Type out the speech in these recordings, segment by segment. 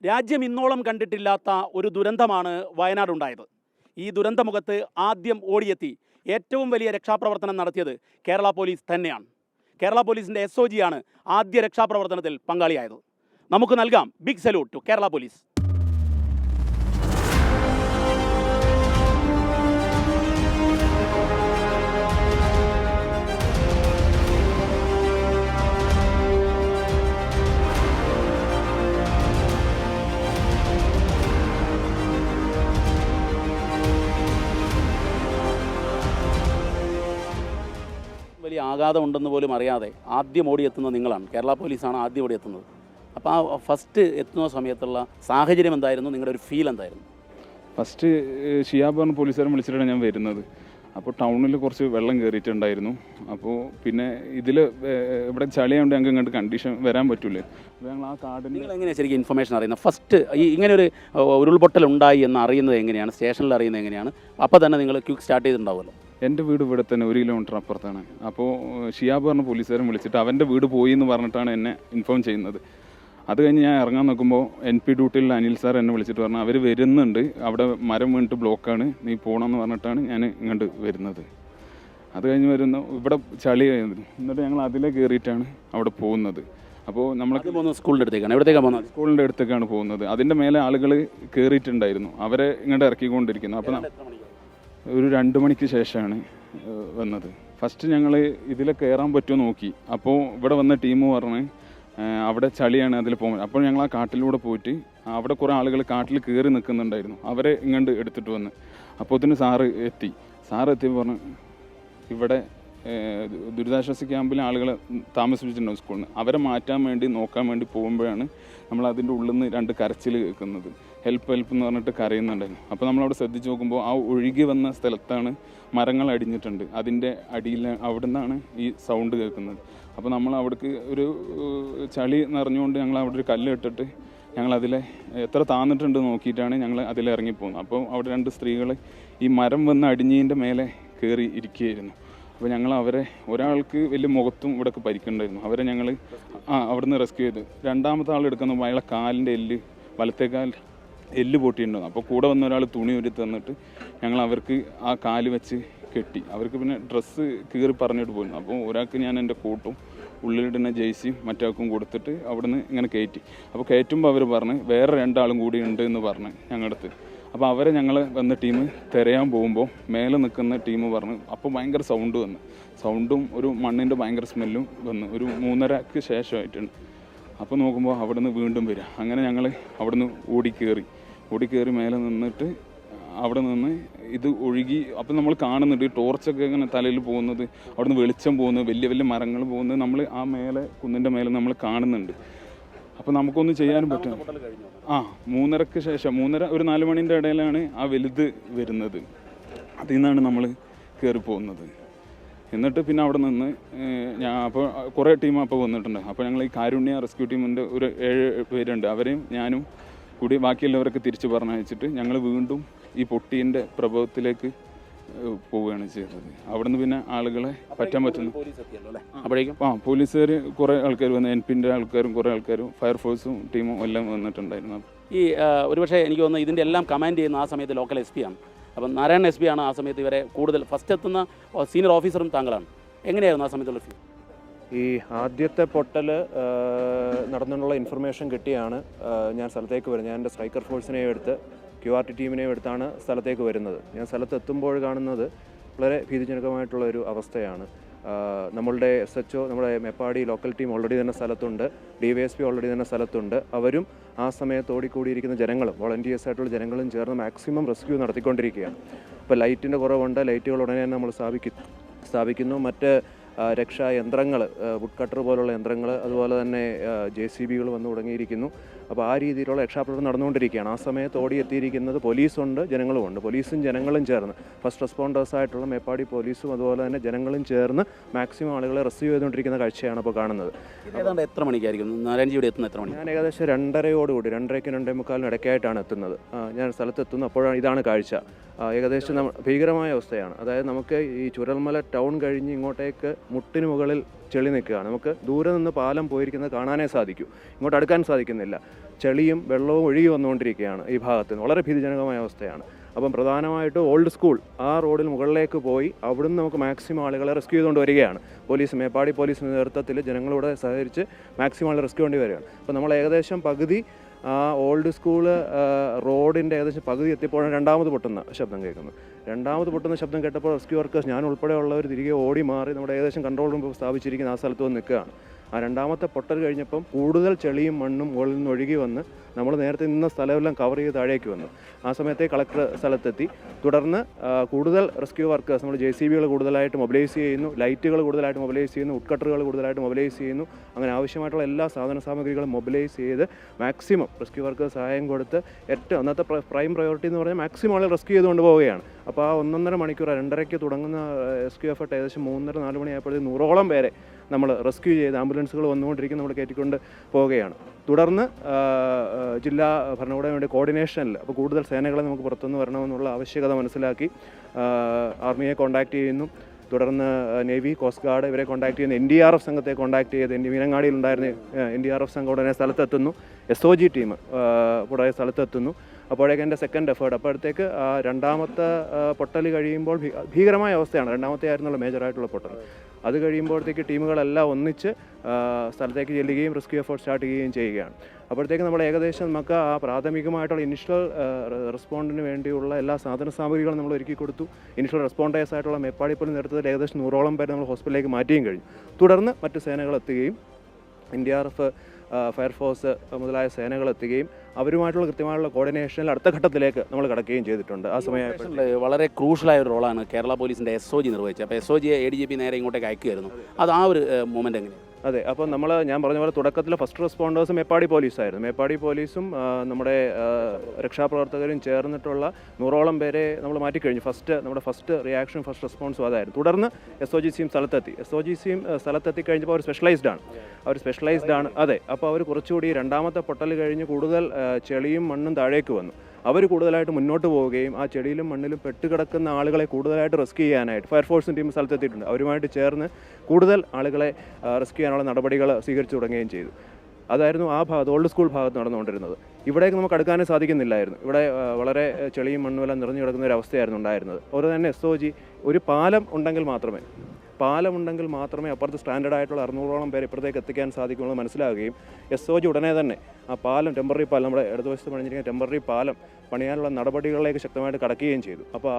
രാജ്യം ഇന്നോളം കണ്ടിട്ടില്ലാത്ത ഒരു ദുരന്തമാണ് വയനാടുണ്ടായത്. ഈ ദുരന്തമുഖത്ത് ആദ്യം ഓടിയെത്തി ഏറ്റവും വലിയ രക്ഷാപ്രവർത്തനം നടത്തിയത് കേരള പോലീസ് തന്നെയാണ്. കേരള പോലീസിൻ്റെ SOG ആണ് ആദ്യ രക്ഷാപ്രവർത്തനത്തിൽ പങ്കാളിയായത്. നമുക്ക് നൽകാം big salute to Kerala police. വലിയ ആഘാതം ഉണ്ടെന്ന് പോലും അറിയാതെ ആദ്യം ഓടിയെത്തുന്നത് നിങ്ങളാണ്. കേരള പോലീസാണ് ആദ്യം ഓടിയെത്തുന്നത്. അപ്പോൾ ആ ഫസ്റ്റ് എത്തുന്ന സമയത്തുള്ള സാഹചര്യം എന്തായിരുന്നു? നിങ്ങളുടെ ഒരു ഫീൽ എന്തായിരുന്നു? ഫസ്റ്റ് ഷിയാബ് പറഞ്ഞ പോലീസുകാരൻ വിളിച്ചിട്ടാണ് ഞാൻ വരുന്നത്. അപ്പോൾ ടൗണിൽ കുറച്ച് വെള്ളം കയറിയിട്ടുണ്ടായിരുന്നു. അപ്പോൾ പിന്നെ ഇതിൽ ഇവിടെ ചളിയായതുകൊണ്ട് ഞങ്ങൾക്ക് ഇങ്ങോട്ട് കണ്ടീഷൻ വരാൻ പറ്റൂലേ. അപ്പോൾ ഞങ്ങൾ ആ കാർഡിന് നിങ്ങൾ എങ്ങനെയാണ് ശരിക്കും ഇൻഫർമേഷൻ അറിയുന്നത്? ഫസ്റ്റ് ഇങ്ങനെയൊരു ഉരുൾപൊട്ടൽ ഉണ്ടായി എന്ന് അറിയുന്നത് എങ്ങനെയാണ്? സ്റ്റേഷനിൽ അറിയുന്നത് എങ്ങനെയാണ്? അപ്പോൾ തന്നെ നിങ്ങൾ ക്വിക്ക് സ്റ്റാർട്ട് ചെയ്തിട്ടുണ്ടാവുമല്ലോ. എൻ്റെ വീട് ഇവിടെ തന്നെ 1 കിലോമീറ്റർ അപ്പുറത്താണ്. അപ്പോൾ ഷിയാബ് പറഞ്ഞ പോലീസുകാരൻ വിളിച്ചിട്ട് അവൻ്റെ വീട് പോയി എന്ന് പറഞ്ഞിട്ടാണ് എന്നെ ഇൻഫോം ചെയ്യുന്നത്. അത് കഴിഞ്ഞ് ഞാൻ ഇറങ്ങാൻ നോക്കുമ്പോൾ NP ഡ്യൂട്ടിയിലുള്ള അനിൽ സാർ എന്നെ വിളിച്ചിട്ട് പറഞ്ഞു അവർ വരുന്നുണ്ട്, അവിടെ മരം വീണിട്ട് ബ്ലോക്കാണ്, നീ പോകണമെന്ന് പറഞ്ഞിട്ടാണ് ഞാൻ ഇങ്ങോട്ട് വരുന്നത്. അത് കഴിഞ്ഞ് വരുന്ന ഇവിടെ ചളി ആയിരുന്നു. എന്നിട്ട് ഞങ്ങൾ അതിലേ കയറിയിട്ടാണ് അവിടെ പോകുന്നത്. അപ്പോൾ നമ്മൾ സ്കൂളിൻ്റെ അടുത്തേക്കാണ്. എവിടത്തേക്കാണ് പോകുന്നത്? സ്കൂളിൻ്റെ അടുത്തേക്കാണ് പോകുന്നത്. അതിൻ്റെ മേലെ ആളുകൾ കയറിയിട്ടുണ്ടായിരുന്നു, അവരെ ഇങ്ങോട്ട് ഇറക്കിക്കൊണ്ടിരിക്കുന്നു. അപ്പോൾ ഒരു 2 മണിക്ക് ശേഷമാണ് വന്നത്. ഫസ്റ്റ് ഞങ്ങൾ ഇതിൽ കയറാൻ പറ്റുമോ നോക്കി. അപ്പോൾ ഇവിടെ വന്ന ടീം പറഞ്ഞ് അവിടെ ചളിയാണ്, അതിൽ പോകുന്നത്. അപ്പോൾ ഞങ്ങൾ ആ കാട്ടിലൂടെ പോയിട്ട് അവിടെ കുറേ ആളുകൾ കാട്ടിൽ കയറി നിൽക്കുന്നുണ്ടായിരുന്നു, അവരെ ഇങ്ങോട്ട് എടുത്തിട്ട് വന്ന്. അപ്പോൾ ഇതിന് സാറ് എത്തിയപ്പോൾ പറഞ്ഞു ഇവിടെ ദുരിതാശ്വാസ ക്യാമ്പിലെ ആളുകളെ താമസിപ്പിച്ചിട്ടുണ്ടാവും സ്കൂളിൽ, അവരെ മാറ്റാൻ വേണ്ടി നോക്കാൻ വേണ്ടി പോകുമ്പോഴാണ് നമ്മൾ അതിൻ്റെ ഉള്ളിൽ നിന്ന് 2 കരച്ചിൽ കേൾക്കുന്നത്. ഹെൽപ്പ് എന്ന് പറഞ്ഞിട്ട് കരയുന്നുണ്ടായിരുന്നു. അപ്പോൾ നമ്മളവിടെ ശ്രദ്ധിച്ച് നോക്കുമ്പോൾ ആ ഒഴുകി വന്ന സ്ഥലത്താണ് മരങ്ങൾ അടിഞ്ഞിട്ടുണ്ട്. അതിൻ്റെ അടിയിൽ അവിടെ നിന്നാണ് ഈ സൗണ്ട് കേൾക്കുന്നത്. അപ്പോൾ നമ്മൾ അവിടേക്ക് ഒരു ചളി നിറഞ്ഞുകൊണ്ട് ഞങ്ങൾ അവിടെ ഒരു കല്ല് ഇട്ടിട്ട് ഞങ്ങൾ അതിലെ എത്ര താന്നിട്ടുണ്ട് നോക്കിയിട്ടാണ് ഞങ്ങൾ അതിലിറങ്ങിപ്പോകുന്നത്. അപ്പോൾ അവിടെ 2 സ്ത്രീകൾ ഈ മരം വന്ന് അടിഞ്ഞതിൻ്റെ മേലെ കയറി ഇരിക്കുകയായിരുന്നു. അപ്പോൾ ഞങ്ങൾ അവരെ, ഒരാൾക്ക് വലിയ മുഖത്തും ഇവിടെയൊക്കെ പരിക്കുണ്ടായിരുന്നു, അവരെ ഞങ്ങൾ അവിടെ നിന്ന് റെസ്ക്യൂ ചെയ്തു. രണ്ടാമത്തെ ആൾ എടുക്കുന്ന അയാളെ കാലിൻ്റെ വലത്തേക്കാൽ എല്ല് പൊട്ടിയിട്ടുണ്ടായിരുന്നു. അപ്പോൾ കൂടെ വന്ന ഒരാൾ തുണി ഒരുത്തി തന്നിട്ട് ഞങ്ങൾ അവർക്ക് ആ കാല് വെച്ച് കെട്ടി. അവർക്ക് പിന്നെ ഡ്രസ്സ് കീറി പറഞ്ഞിട്ട് പോയിരുന്നു. അപ്പോൾ ഒരാൾക്ക് ഞാൻ എൻ്റെ കോട്ടും ഉള്ളിലിടുന്ന ജേഴ്സിയും മറ്റാൾക്കും കൊടുത്തിട്ട് അവിടെ നിന്ന് ഇങ്ങനെ കയറ്റി. അപ്പോൾ കയറ്റുമ്പോൾ അവർ പറഞ്ഞ് വേറെ 2 ആളും കൂടി ഉണ്ട് എന്ന് പറഞ്ഞ് ഞങ്ങളുടെ അടുത്ത്. അപ്പോൾ അവരെ ഞങ്ങൾ വന്ന ടീം തിരയാൻ പോകുമ്പോൾ മേലെ നിൽക്കുന്ന ടീം പറഞ്ഞു. അപ്പോൾ ഭയങ്കര സൗണ്ട് വന്നു, സൗണ്ടും ഒരു മണ്ണിൻ്റെ ഭയങ്കര സ്മെല്ലും വന്നു. ഒരു 3:30ക്ക് ശേഷമായിട്ടുണ്ട്. അപ്പോൾ നോക്കുമ്പോൾ അവിടെ നിന്ന് വീണ്ടും വരിക. അങ്ങനെ ഞങ്ങൾ അവിടെ നിന്ന് ഓടിക്കേറി മേലെ നിന്നിട്ട് അവിടെ നിന്ന് ഇത് ഒഴുകി. അപ്പം നമ്മൾ കാണുന്നുണ്ട് ടോർച്ചൊക്കെ ഇങ്ങനെ തലയിൽ പോകുന്നത്, അവിടെ നിന്ന് വെളിച്ചം പോകുന്നത്, വലിയ വലിയ മരങ്ങൾ പോകുന്നത് നമ്മൾ ആ മേലെ കുന്നിൻ്റെ മേലെ നമ്മൾ കാണുന്നുണ്ട്. അപ്പോൾ നമുക്കൊന്നും ചെയ്യാനും പറ്റും. 3:30ക്ക് ശേഷം 3:30 ഒരു 4 മണിൻ്റെ ഇടയിലാണ് ആ വലുത് വരുന്നത്. അതിൽ നിന്നാണ് നമ്മൾ കയറി പോകുന്നത്. എന്നിട്ട് പിന്നെ അവിടെ നിന്ന് അപ്പോൾ കുറേ ടീം അപ്പോൾ വന്നിട്ടുണ്ട്. അപ്പോൾ ഞങ്ങൾ ഈ കാരുണ്യ റെസ്ക്യൂ ടീമിൻ്റെ ഒരു 7 പേരുണ്ട്, അവരെയും ഞാനും കൂടി ബാക്കിയുള്ളവരൊക്കെ തിരിച്ച് പറഞ്ഞയച്ചിട്ട് ഞങ്ങൾ വീണ്ടും ഈ പൊട്ടീൻ്റെ പ്രഭവത്തിലേക്ക് പോവുകയാണ് ചെയ്തത്. അവിടെ നിന്ന് പിന്നെ ആളുകളെ പറ്റുന്നു. അപ്പോഴേക്കും പോലീസുകാർ കുറേ ആൾക്കാർ വന്ന്, NPൻ്റെ ആൾക്കാരും കുറേ ആൾക്കാരും ഫയർഫോഴ്സും ടീമും എല്ലാം വന്നിട്ടുണ്ടായിരുന്നു. ഈ ഒരുപക്ഷെ എനിക്ക് തോന്നുന്നു ഇതിൻ്റെ എല്ലാം കമാൻഡ് ചെയ്യുന്ന ആ സമയത്ത് ലോക്കൽ SP ആണ്. അപ്പം നാരായണൻ SP ആണ് ആ സമയത്ത് ഇവരെ കൂടുതൽ ഫസ്റ്റ് എത്തുന്ന സീനിയർ ഓഫീസറും താങ്കളാണ്. എങ്ങനെയായിരുന്നു ആ സമയത്തുള്ള ഫീൽ? ഈ ആദ്യത്തെ പൊട്ടൽ നടന്നുള്ള ഇൻഫർമേഷൻ കിട്ടിയാണ് ഞാൻ സ്ഥലത്തേക്ക് വരുന്നത്. ഞാൻ എൻ്റെ സ്ട്രൈക്കർ ഫോഴ്സിനെയും എടുത്ത് QRT ടീമിനെയും എടുത്താണ് സ്ഥലത്തേക്ക് വരുന്നത്. ഞാൻ സ്ഥലത്തെത്തുമ്പോൾ കാണുന്നത് വളരെ ഭീതിജനകമായിട്ടുള്ള ഒരു അവസ്ഥയാണ്. നമ്മളുടെ SHO, നമ്മുടെ മേപ്പാടി ലോക്കൽ ടീം ഓൾറെഡി തന്നെ സ്ഥലത്തുണ്ട്, DYSP ഓൾറെഡി തന്നെ സ്ഥലത്തുണ്ട്. അവരും ആ സമയത്ത് ഓടിക്കൂടിയിരിക്കുന്ന ജനങ്ങളും വോളണ്ടിയേഴ്സായിട്ടുള്ള ജനങ്ങളും ചേർന്ന് മാക്സിമം റെസ്ക്യൂ നടത്തിക്കൊണ്ടിരിക്കുകയാണ്. ഇപ്പോൾ ലൈറ്റിൻ്റെ കുറവുണ്ട്, ലൈറ്റുകൾ ഉടനെ തന്നെ നമ്മൾ സ്ഥാപിക്കുന്നു. മറ്റ് രക്ഷായന്ത്രങ്ങൾ, വുഡ് കട്ടർ പോലുള്ള യന്ത്രങ്ങൾ, അതുപോലെ തന്നെ JCBകൾ വന്നു തുടങ്ങിയിരിക്കുന്നു. അപ്പോൾ ആ രീതിയിലുള്ള രക്ഷാപ്രവർത്തനം നടന്നുകൊണ്ടിരിക്കുകയാണ്. ആ സമയത്ത് ഓടിയെത്തിയിരിക്കുന്നത് പോലീസുണ്ട്, ജനങ്ങളുമുണ്ട്. പോലീസും ജനങ്ങളും ചേർന്ന്, ഫസ്റ്റ് റെസ്പോണ്ടേഴ്സായിട്ടുള്ള മേപ്പാടി പോലീസും അതുപോലെ തന്നെ ജനങ്ങളും ചേർന്ന് മാക്സിമം ആളുകളെ റെസ്ക്യൂ ചെയ്തുകൊണ്ടിരിക്കുന്ന കാഴ്ചയാണ് ഇപ്പോൾ കാണുന്നത്. ഏതാണ്ട് എത്ര മണിക്കായിരിക്കും നാരായണജിയുടെ എത്തുന്നത്? എത്ര മണി? ഞാൻ ഏകദേശം 2:30 2:30ക്കും 2:45 ഇടയ്ക്കായിട്ടാണ് എത്തുന്നത്. ഞാൻ സ്ഥലത്തെത്തുന്നു, അപ്പോഴാണ് ഇതാണ് കാഴ്ച. ഏകദേശം ഭീകരമായ അവസ്ഥയാണ്. അതായത് നമുക്ക് ഈ ചുരൽമല ടൗൺ കഴിഞ്ഞ് ഇങ്ങോട്ടേക്ക് മുട്ടിന് മുകളിൽ ചെളി നിൽക്കുകയാണ്. നമുക്ക് ദൂരെ നിന്ന് പാലം പോയിരിക്കുന്നത് കാണാനേ സാധിക്കൂ, ഇങ്ങോട്ട് അടുക്കാൻ സാധിക്കുന്നില്ല. ചെളിയും വെള്ളവും ഒഴുകി വന്നുകൊണ്ടിരിക്കുകയാണ് ഈ ഭാഗത്ത് നിന്ന്. വളരെ ഭീതിജനകമായ അവസ്ഥയാണ്. അപ്പം പ്രധാനമായിട്ട് ഓൾഡ് സ്കൂൾ ആ റോഡിൽ മുകളിലേക്ക് പോയി അവിടുന്ന് നമുക്ക് മാക്സിമം ആളുകളെ റെസ്ക്യൂ ചെയ്തുകൊണ്ട് വരികയാണ്. പോലീസ്, മേപ്പാടി പോലീസിൻ്റെ നേതൃത്വത്തിൽ ജനങ്ങളോട് സഹകരിച്ച് മാക്സിമം ആളെ റെസ്ക്യൂ ചെയ്യേണ്ടി വരികയാണ്. അപ്പോൾ നമ്മൾ ഏകദേശം പകുതി ആ ഓൾഡ് സ്കൂൾ റോഡിൻ്റെ ഏകദേശം പകുതി എത്തിയപ്പോഴാണ് രണ്ടാമത് പൊട്ടുന്ന ശബ്ദം കേൾക്കുന്നത്. രണ്ടാമത് പൊട്ടുന്ന ശബ്ദം കേട്ടപ്പോൾ റെസ്ക്യൂ വർക്കേഴ്സ്, ഞാൻ ഉൾപ്പെടെയുള്ളവർ തിരികെ ഓടി മാറി നമ്മുടെ ഏകദേശം കൺട്രോൾ റൂം സ്ഥാപിച്ചിരിക്കുന്ന ആ സ്ഥലത്ത് വന്ന് നിൽക്കുകയാണ്. ആ രണ്ടാമത്തെ പൊട്ടൽ കഴിഞ്ഞപ്പം കൂടുതൽ ചെളിയും മണ്ണും മുകളിൽ നിന്ന് ഒഴുകി വന്ന് നമ്മൾ നേരത്തെ നിന്ന സ്ഥലമെല്ലാം കവർ ചെയ്ത് താഴേക്ക് വന്നു. ആ സമയത്തെ കളക്ടർ സ്ഥലത്തെത്തി. തുടർന്ന് കൂടുതൽ റെസ്ക്യൂ വർക്കേഴ്സ്, നമ്മൾ JCBകൾ കൂടുതലായിട്ട് മൊബിലൈസ് ചെയ്യുന്നു, ലൈറ്റുകൾ കൂടുതലായിട്ട് മൊബിലൈസ് ചെയ്യുന്നു, ഉഡ്കട്ടറുകൾ കൂടുതലായിട്ട് മൊബിലൈസ് ചെയ്യുന്നു. അങ്ങനെ ആവശ്യമായിട്ടുള്ള എല്ലാ സാധന സാമഗ്രികളും മൊബിലൈസ് ചെയ്ത് മാക്സിമം റെസ്ക്യൂ വർക്കേഴ്സ് സഹായം കൊടുത്ത് ഏറ്റവും അന്നത്തെ പ്രൈം പ്രയോറിറ്റി എന്ന് പറഞ്ഞാൽ മാക്സിമം ആളെ റെസ്ക്യൂ ചെയ്തുകൊണ്ട് പോവുകയാണ്. അപ്പോൾ ആ 1.5 മണിക്കൂർ 2:30 തുടങ്ങുന്ന റെസ്ക്യൂ എഫർട്ട് ഏകദേശം 3:30-4 മണിയായപ്പോഴത്തേക്ക് 100ഓളം പേരെ നമ്മൾ റെസ്ക്യൂ ചെയ്ത് ആംബുലൻസുകൾ വന്നുകൊണ്ടിരിക്കുന്ന നമ്മൾ കയറ്റിക്കൊണ്ട് പോവുകയാണ്. തുടർന്ന് ജില്ലാ ഭരണകൂടം വേണ്ടി കോർഡിനേഷനിൽ അപ്പോൾ കൂടുതൽ സേനകളെ നമുക്ക് പുറത്തുനിന്ന് വരണമെന്നുള്ള ആവശ്യകത മനസ്സിലാക്കി ആർമിയെ കോൺടാക്റ്റ് ചെയ്യുന്നു. തുടർന്ന് നേവി, കോസ്റ്റ് ഗാർഡ് ഇവരെ കോൺടാക്ട് ചെയ്യുന്നു. NDRF സംഘത്തെ കോൺടാക്ട് ചെയ്ത് മീനങ്ങാടിയിലുണ്ടായിരുന്ന NDRF സംഘം ഉടനെ സ്ഥലത്തെത്തുന്നു. SOG ടീം ഉടനെ സ്ഥലത്തെത്തുന്നു. അപ്പോഴേക്കും എൻ്റെ സെക്കൻഡ് എഫേർട്ട്, അപ്പോഴത്തേക്ക് രണ്ടാമത്തെ പൊട്ടൽ കഴിയുമ്പോൾ ഭീകരമായ അവസ്ഥയാണ്. രണ്ടാമത്തെ ആയിരുന്നുള്ള മേജറായിട്ടുള്ള പൊട്ടൽ. അത് കഴിയുമ്പോഴത്തേക്ക് ടീമുകളെല്ലാം ഒന്നിച്ച് സ്ഥലത്തേക്ക് ചെല്ലുകയും റെസ്ക്യൂ എഫേർട്ട് സ്റ്റാർട്ട് ചെയ്യുകയും ചെയ്യുകയാണ്. അപ്പോഴത്തേക്ക് നമ്മൾ ഏകദേശം നമുക്ക് ആ പ്രാഥമികമായിട്ടുള്ള ഇനിഷ്യൽ റെസ്പോണ്ടിന് വേണ്ടിയുള്ള എല്ലാ സാധന സാമഗ്രികളും നമ്മൾ ഒരുക്കി കൊടുത്തു. ഇനിഷ്യൽ റെസ്പോണ്ടേഴ്സ് ആയിട്ടുള്ള മേപ്പാടി പോലും നേതൃത്വത്തിൽ ഏകദേശം 100ഓളം പേരെ നമ്മൾ ഹോസ്പിറ്റലിലേക്ക് മാറ്റുകയും കഴിഞ്ഞു. തുടർന്ന് മറ്റ് സേനകൾ എത്തുകയും NDRF, ഫയർഫോഴ്സ് മുതലായ സേനകൾ എത്തുകയും അവരുമായിട്ടുള്ള കൃത്യമായുള്ള കോർഡിനേഷനിൽ അടുത്ത ഘട്ടത്തിലേക്ക് നമ്മൾ കടക്കുകയും ചെയ്തിട്ടുണ്ട്. ആ സമയത്ത് വളരെ ക്രൂഷ്യലായ ഒരു റോളാണ് കേരള പോലീസിൻ്റെ SOG നിർവഹിച്ചത്. അപ്പോൾ SOGയെ ADGP നേരെ ഇങ്ങോട്ടേക്ക് അയക്കുകയായിരുന്നു. അത് ആ ഒരു മൊമെൻ്റ് എങ്ങനെ? അതെ, അപ്പോൾ ഞാൻ പറഞ്ഞ പോലെ തുടക്കത്തിൽ ഫസ്റ്റ് റെസ്പോണ്ടേഴ്സ് മേപ്പാടി പോലീസായിരുന്നു. മേപ്പാടി പോലീസും നമ്മുടെ രക്ഷാപ്രവർത്തകരും ചേർന്നിട്ടുള്ള 100ഓളം പേരെ നമ്മൾ മാറ്റിക്കഴിഞ്ഞു. നമ്മുടെ ഫസ്റ്റ് റിയാക്ഷൻ, ഫസ്റ്റ് റെസ്പോൺസും അതായിരുന്നു. തുടർന്ന് SOGCയും സ്ഥലത്തെത്തി. SOGCയും സ്ഥലത്തെത്തി കഴിഞ്ഞപ്പോൾ അവർ സ്പെഷ്യലൈസ്ഡ് ആണ്. അതെ, അപ്പോൾ അവർ കുറച്ചുകൂടി രണ്ടാമത്തെ പൊട്ടൽ കഴിഞ്ഞ് കൂടുതൽ ചെളിയും മണ്ണും താഴേക്ക് വന്നു. അവർ കൂടുതലായിട്ട് മുന്നോട്ട് പോവുകയും ആ ചെടിയിലും മണ്ണിലും പെട്ടുകിടക്കുന്ന ആളുകളെ കൂടുതലായിട്ട് റെസ്ക്യൂ ചെയ്യാനായിട്ട് ഫയർഫോഴ്സിൻ്റെ ടീം സ്ഥലത്തെത്തിയിട്ടുണ്ട്. അവരുമായിട്ട് ചേർന്ന് കൂടുതൽ ആളുകളെ റെസ്ക്യൂ ചെയ്യാനുള്ള നടപടികൾ സ്വീകരിച്ചു തുടങ്ങുകയും ചെയ്തു. അതായിരുന്നു ആ ഭാഗത്ത്, ഓൾഡ് സ്കൂൾ ഭാഗത്ത് നടന്നുകൊണ്ടിരുന്നത്. ഇവിടേക്ക് നമുക്ക് അടുക്കാനേ സാധിക്കുന്നില്ലായിരുന്നു. ഇവിടെ വളരെ ചെളിയും മണ്ണുമെല്ലാം നിറഞ്ഞു കിടക്കുന്ന ഒരു അവസ്ഥയായിരുന്നു ഉണ്ടായിരുന്നത്. അതുപോലെ തന്നെ SOG ഒരു പാലം ഉണ്ടെങ്കിൽ മാത്രമേ അപ്പുറത്ത് സ്റ്റാൻഡേർഡ് ആയിട്ടുള്ള 600ഓളം പേര് ഇപ്പുറത്തേക്ക് എത്തിക്കാൻ സാധിക്കുമെന്ന് മനസ്സിലാവുകയും SOG ഉടനെ തന്നെ ആ പാലം, ടെമ്പററി പാലം, നമ്മുടെ ഇടതുവശത്ത് പണിഞ്ഞിരിക്കുന്ന ടെമ്പററി പാലം പണിയാനുള്ള നടപടികളിലേക്ക് ശക്തമായിട്ട് കടക്കുകയും ചെയ്തു. അപ്പോൾ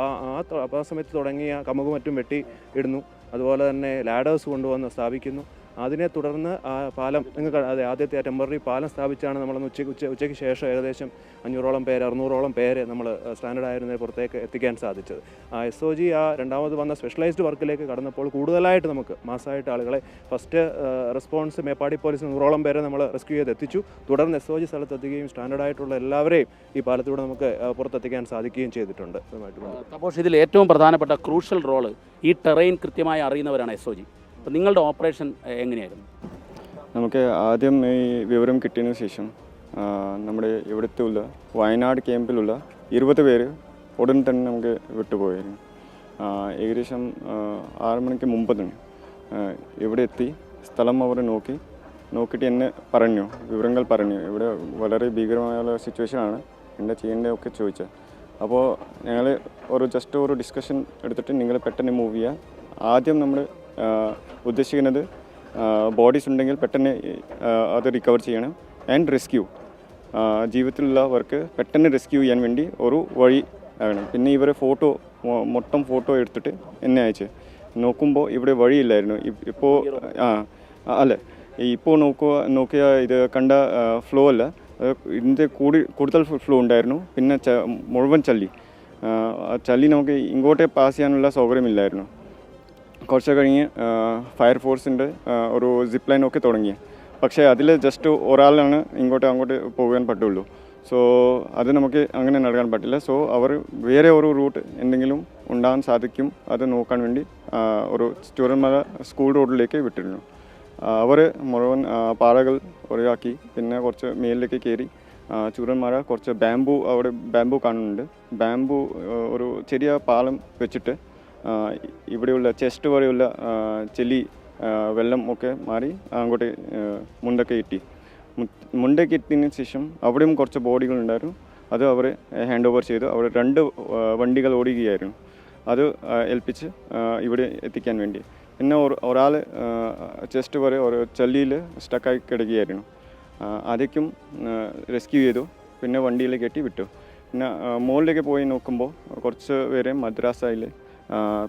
ആ സമയത്ത് തുടങ്ങിയ കമുക് മറ്റും വെട്ടി ഇടുന്നു. അതുപോലെ തന്നെ ലാഡേഴ്സ് കൊണ്ടുവന്ന് സ്ഥാപിക്കുന്നു. അതിനെ തുടർന്ന് ആ പാലം ആദ്യത്തെ ടെമ്പററി പാലം സ്ഥാപിച്ചാണ് നമ്മളന്ന് ഉച്ചയ്ക്ക് ശേഷം ഏകദേശം 500ഓളം പേര് 600ഓളം പേര് നമ്മൾ സ്റ്റാൻഡേർഡ് ആയിരുന്നതിന് പുറത്തേക്ക് എത്തിക്കാൻ സാധിച്ചത്. SOG ആ രണ്ടാമത് വന്ന സ്പെഷ്യലൈസ്ഡ് വർക്കിലേക്ക് കടന്നപ്പോൾ കൂടുതലായിട്ട് നമുക്ക് മാസമായിട്ട് ആളുകളെ ഫസ്റ്റ് റെസ്പോൺസ് മേപ്പാടി പോലീസ് 100ഓളം പേരെ നമ്മൾ റെസ്ക്യൂ ചെയ്ത് എത്തിച്ചു. തുടർന്ന് SOG സ്ഥലത്തെത്തുകയും സ്റ്റാൻഡേർഡ് ആയിട്ടുള്ള എല്ലാവരെയും ഈ പാലത്തിലൂടെ നമുക്ക് പുറത്തെത്തിക്കാൻ സാധിക്കുകയും ചെയ്തിട്ടുണ്ട്. അപ്പോൾ ഇതിൽ ഏറ്റവും പ്രധാനപ്പെട്ട ക്രൂഷ്യൽ റോള് ഈ ടെറൈൻ കൃത്യമായി അറിയുന്നവരാണ് SOG. അപ്പോൾ നിങ്ങളുടെ ഓപ്പറേഷൻ എങ്ങനെയായിരുന്നു? നമുക്ക് ആദ്യം ഈ വിവരം കിട്ടിയതിന് ശേഷം നമ്മുടെ ഇവിടുത്തെ വയനാട് ക്യാമ്പിലുള്ള 20 പേര് ഉടൻ തന്നെ നമുക്ക് വിട്ടുപോയിരുന്നു. ഏകദേശം 6 മണിക്ക് മുമ്പ് തന്നെ ഇവിടെ എത്തി സ്ഥലം അവർ നോക്കിയിട്ട് എന്നെ വിവരങ്ങൾ പറഞ്ഞു. ഇവിടെ വളരെ ഭീകരമായ സിറ്റുവേഷനാണ്, എന്താ ചെയ്യേണ്ടതൊക്കെ ചോദിച്ചത്. അപ്പോൾ ഞങ്ങൾ ജസ്റ്റ് ഒരു ഡിസ്കഷൻ എടുത്തിട്ട് നിങ്ങൾ പെട്ടെന്ന് മൂവ് ചെയ്യുക. ആദ്യം നമ്മൾ ഉദ്ദേശിക്കുന്നത് ബോഡീസ് ഉണ്ടെങ്കിൽ പെട്ടെന്ന് അത് റിക്കവർ ചെയ്യണം. ആൻഡ് റെസ്ക്യൂ, ജീവിതത്തിലുള്ളവർക്ക് പെട്ടെന്ന് റെസ്ക്യൂ ചെയ്യാൻ വേണ്ടി ഒരു വഴി ആകണം. പിന്നെ ഇവരെ മൊത്തം ഫോട്ടോ എടുത്തിട്ട് എന്നെ അയച്ച് നോക്കുമ്പോൾ ഇവിടെ വഴിയില്ലായിരുന്നു. ഇപ്പോൾ നോക്കിയ ഇത് കണ്ട ഫ്ലോ അല്ല, ഇതിൻ്റെ കൂടുതൽ ഫ്ലോ ഉണ്ടായിരുന്നു. പിന്നെ മുഴുവൻ ചളി നമുക്ക് ഇങ്ങോട്ടേ പാസ് ചെയ്യാനുള്ള സൗകര്യമില്ലായിരുന്നു. കുറച്ച് കഴിഞ്ഞ് ഫയർഫോഴ്സിൻ്റെ ഒരു സിപ്പ് ലൈനൊക്കെ തുടങ്ങി. പക്ഷേ അതിൽ ജസ്റ്റ് ഒരാളാണ് അങ്ങോട്ട് പോകാൻ പറ്റുള്ളൂ. സോ അത് നമുക്ക് അങ്ങനെ നടക്കാൻ പറ്റില്ല. സോ അവർ വേറെ ഒരു റൂട്ട് എന്തെങ്കിലും ഉണ്ടാകാൻ സാധിക്കും അത് നോക്കാൻ വേണ്ടി ഒരു ചൂരന്മല സ്കൂൾ റോഡിലേക്ക് വിട്ടിരുന്നു. അവർ മുഴുവൻ പാറകൾ ഒഴിവാക്കി. പിന്നെ കുറച്ച് മേലിലേക്ക് കയറി ചൂരന്മല കുറച്ച് ബാംബു കാണുന്നുണ്ട്. ബാംബു ഒരു ചെറിയ പാലം വെച്ചിട്ട് ഇവിടെയുള്ള ചെസ്റ്റ് വരെയുള്ള ചെളി വെള്ളം ഒക്കെ മാറി അങ്ങോട്ട് മുണ്ടൊക്കെ എത്തി. മുണ്ടൊക്കെ എത്തിയതിന് ശേഷം അവിടെയും കുറച്ച് ബോഡികളുണ്ടായിരുന്നു. അത് അവർ ഹാൻഡ് ഓവർ ചെയ്തു. അവർ 2 വണ്ടികൾ ഓടുകയായിരുന്നു. അത് ഏൽപ്പിച്ച് ഇവിടെ എത്തിക്കാൻ വേണ്ടി. പിന്നെ ഒരാൾ ചെസ്റ്റ് വരെ ഒരു ചളിയിൽ സ്റ്റക്കായി കിടക്കുകയായിരുന്നു. അതൊക്കെയും റെസ്ക്യൂ ചെയ്തു. പിന്നെ വണ്ടിയിൽ കയറ്റി വിട്ടു. പിന്നെ മുകളിലേക്ക് പോയി നോക്കുമ്പോൾ കുറച്ച് പേരെ മദ്രാസയിൽ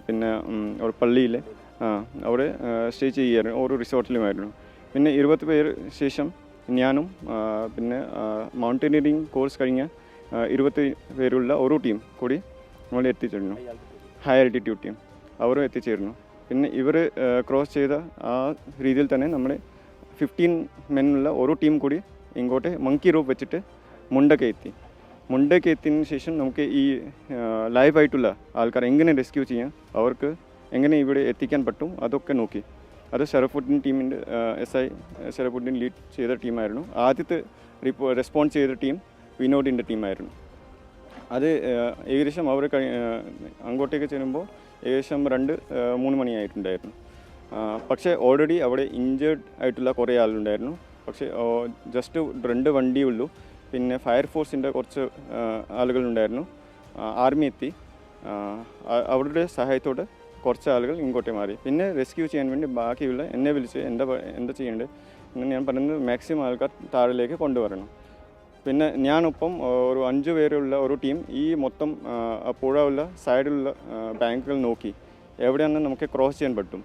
പിന്നെ ഒരു പള്ളിയിൽ അവിടെ സ്റ്റേ ചെയ്യുകയായിരുന്നു. ഒരു റിസോർട്ടിലുമായിരുന്നു. പിന്നെ 20 പേര് ശേഷം ഞാനും പിന്നെ മൗണ്ടനിയറിങ് കോഴ്സ് കഴിഞ്ഞ 20 പേരുള്ള ഒരു ടീം കൂടി നമ്മൾ എത്തിച്ചേർന്നു. ഹൈ ആൾട്ടിറ്റ്യൂഡ് ടീം അവരും എത്തിച്ചേർന്നു. പിന്നെ ഇവർ ക്രോസ് ചെയ്ത ആ രീതിയിൽ തന്നെ നമ്മൾ 15 മെന്നുള്ള ഒരു ടീം കൂടി ഇങ്ങോട്ട് മങ്കി റോപ്പ് വെച്ചിട്ട് മുണ്ടൊക്കെ എത്തി. മുണ്ടൊക്കെ എത്തിയതിന് ശേഷം നമുക്ക് ഈ ലൈവായിട്ടുള്ള ആൾക്കാർ എങ്ങനെ റെസ്ക്യൂ ചെയ്യാം, അവർക്ക് എങ്ങനെ ഇവിടെ എത്തിക്കാൻ പറ്റും, അതൊക്കെ നോക്കി. അത് ഷറഫുദ്ദീൻ ടീമിൻ്റെ SI ഷറഫുദ്ദീൻ ലീഡ് ചെയ്ത ടീമായിരുന്നു. ആദ്യത്തെ റെസ്പോണ്ട് ചെയ്ത ടീം വിനോദിൻ്റെ ടീമായിരുന്നു. അത് ഏകദേശം അവർ അങ്ങോട്ടേക്ക് ചെല്ലുമ്പോൾ ഏകദേശം 2-3 മണിയായിട്ടുണ്ടായിരുന്നു. പക്ഷേ ഓൾറെഡി അവിടെ ഇഞ്ചേർഡ് ആയിട്ടുള്ള കുറേ ആളുണ്ടായിരുന്നു. പക്ഷേ ജസ്റ്റ് 2 വണ്ടിയുള്ളൂ. പിന്നെ ഫയർഫോഴ്സിൻ്റെ കുറച്ച് ആളുകളുണ്ടായിരുന്നു. ആർമി എത്തി. അവരുടെ സഹായത്തോടെ കുറച്ച് ആളുകൾ ഇങ്ങോട്ടേ മാറി. പിന്നെ റെസ്ക്യൂ ചെയ്യാൻ വേണ്ടി ബാക്കിയുള്ള എന്നെ വിളിച്ച് എന്താ ചെയ്യേണ്ടത് എന്ന് ഞാൻ പറയുന്നത് മാക്സിമം ആൾക്കാർ താഴേക്ക് കൊണ്ടുവരണം. പിന്നെ ഞാനൊപ്പം ഒരു 5 പേരുള്ള ഒരു ടീം ഈ മൊത്തം പുഴ ഉള്ള സൈഡിലുള്ള ബാങ്കുകൾ നോക്കി എവിടെയാണ് നമുക്ക് ക്രോസ് ചെയ്യാൻ പറ്റും.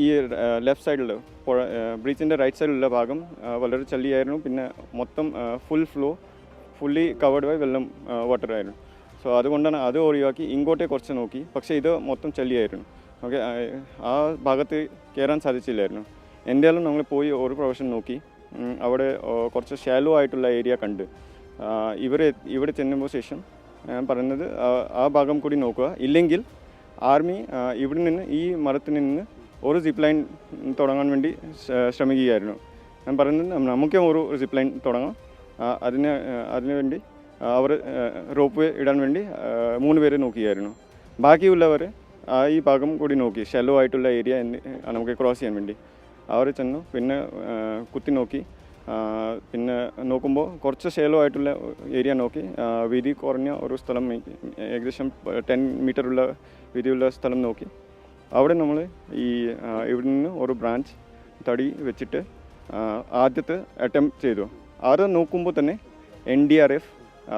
ഈ ലെഫ്റ്റ് സൈഡിൽ പുഴ ബ്രിഡ്ജിൻ്റെ റൈറ്റ് സൈഡിലുള്ള ഭാഗം വളരെ ചളിയായിരുന്നു. പിന്നെ മൊത്തം ഫുള്ളി കവേർഡ് ആയി വെള്ളം വാട്ടറായിരുന്നു. സോ അതുകൊണ്ടാണ് അത് ഒഴിവാക്കി ഇങ്ങോട്ടേ കുറച്ച് നോക്കി. പക്ഷേ ഇത് മൊത്തം ചളിയായിരുന്നു. ഓക്കെ, ആ ഭാഗത്ത് കയറാൻ സാധിച്ചില്ലായിരുന്നു. എന്തായാലും നമ്മൾ പോയി ഒരു പ്രാവശ്യം നോക്കി. അവിടെ കുറച്ച് ഷാലോ ആയിട്ടുള്ള ഏരിയ കണ്ട് ഇവിടെ ചെല്ലുമ്പോൾ ശേഷം ഞാൻ പറയുന്നത് ആ ഭാഗം കൂടി നോക്കുക. ഇല്ലെങ്കിൽ ആർമി ഇവിടെ നിന്ന് ഈ മരത്തിൽ നിന്ന് ഒരു സിപ്പ് ലൈൻ തുടങ്ങാൻ വേണ്ടി ശ്രമിക്കുകയായിരുന്നു. ഞാൻ പറയുന്നത് നമുക്ക് ഒരു സിപ്പ് ലൈൻ തുടങ്ങാം. അതിനു വേണ്ടി അവർ റോപ്പ് വേ ഇടാൻ വേണ്ടി 3 പേരെ നോക്കിയായിരുന്നു. ബാക്കിയുള്ളവർ ഈ ഭാഗം കൂടി നോക്കി, ഷെല്ലോ ആയിട്ടുള്ള ഏരിയ നമുക്ക് ക്രോസ് ചെയ്യാൻ വേണ്ടി അവർ ചെന്നു. പിന്നെ കുത്തി നോക്കി. പിന്നെ നോക്കുമ്പോൾ കുറച്ച് ഷെല്ലോ ആയിട്ടുള്ള ഏരിയ നോക്കി. വീതി കുറഞ്ഞ ഒരു സ്ഥലം, ഏകദേശം 10 മീറ്ററുള്ള വീതിയുള്ള സ്ഥലം നോക്കി. അവിടെ നമ്മൾ ഇവിടെ നിന്ന് ഒരു ബ്രാഞ്ച് തടി വെച്ചിട്ട് ആദ്യത്തെ അറ്റംപ്റ്റ് ചെയ്തു. അത് നോക്കുമ്പോൾ തന്നെ NDRF,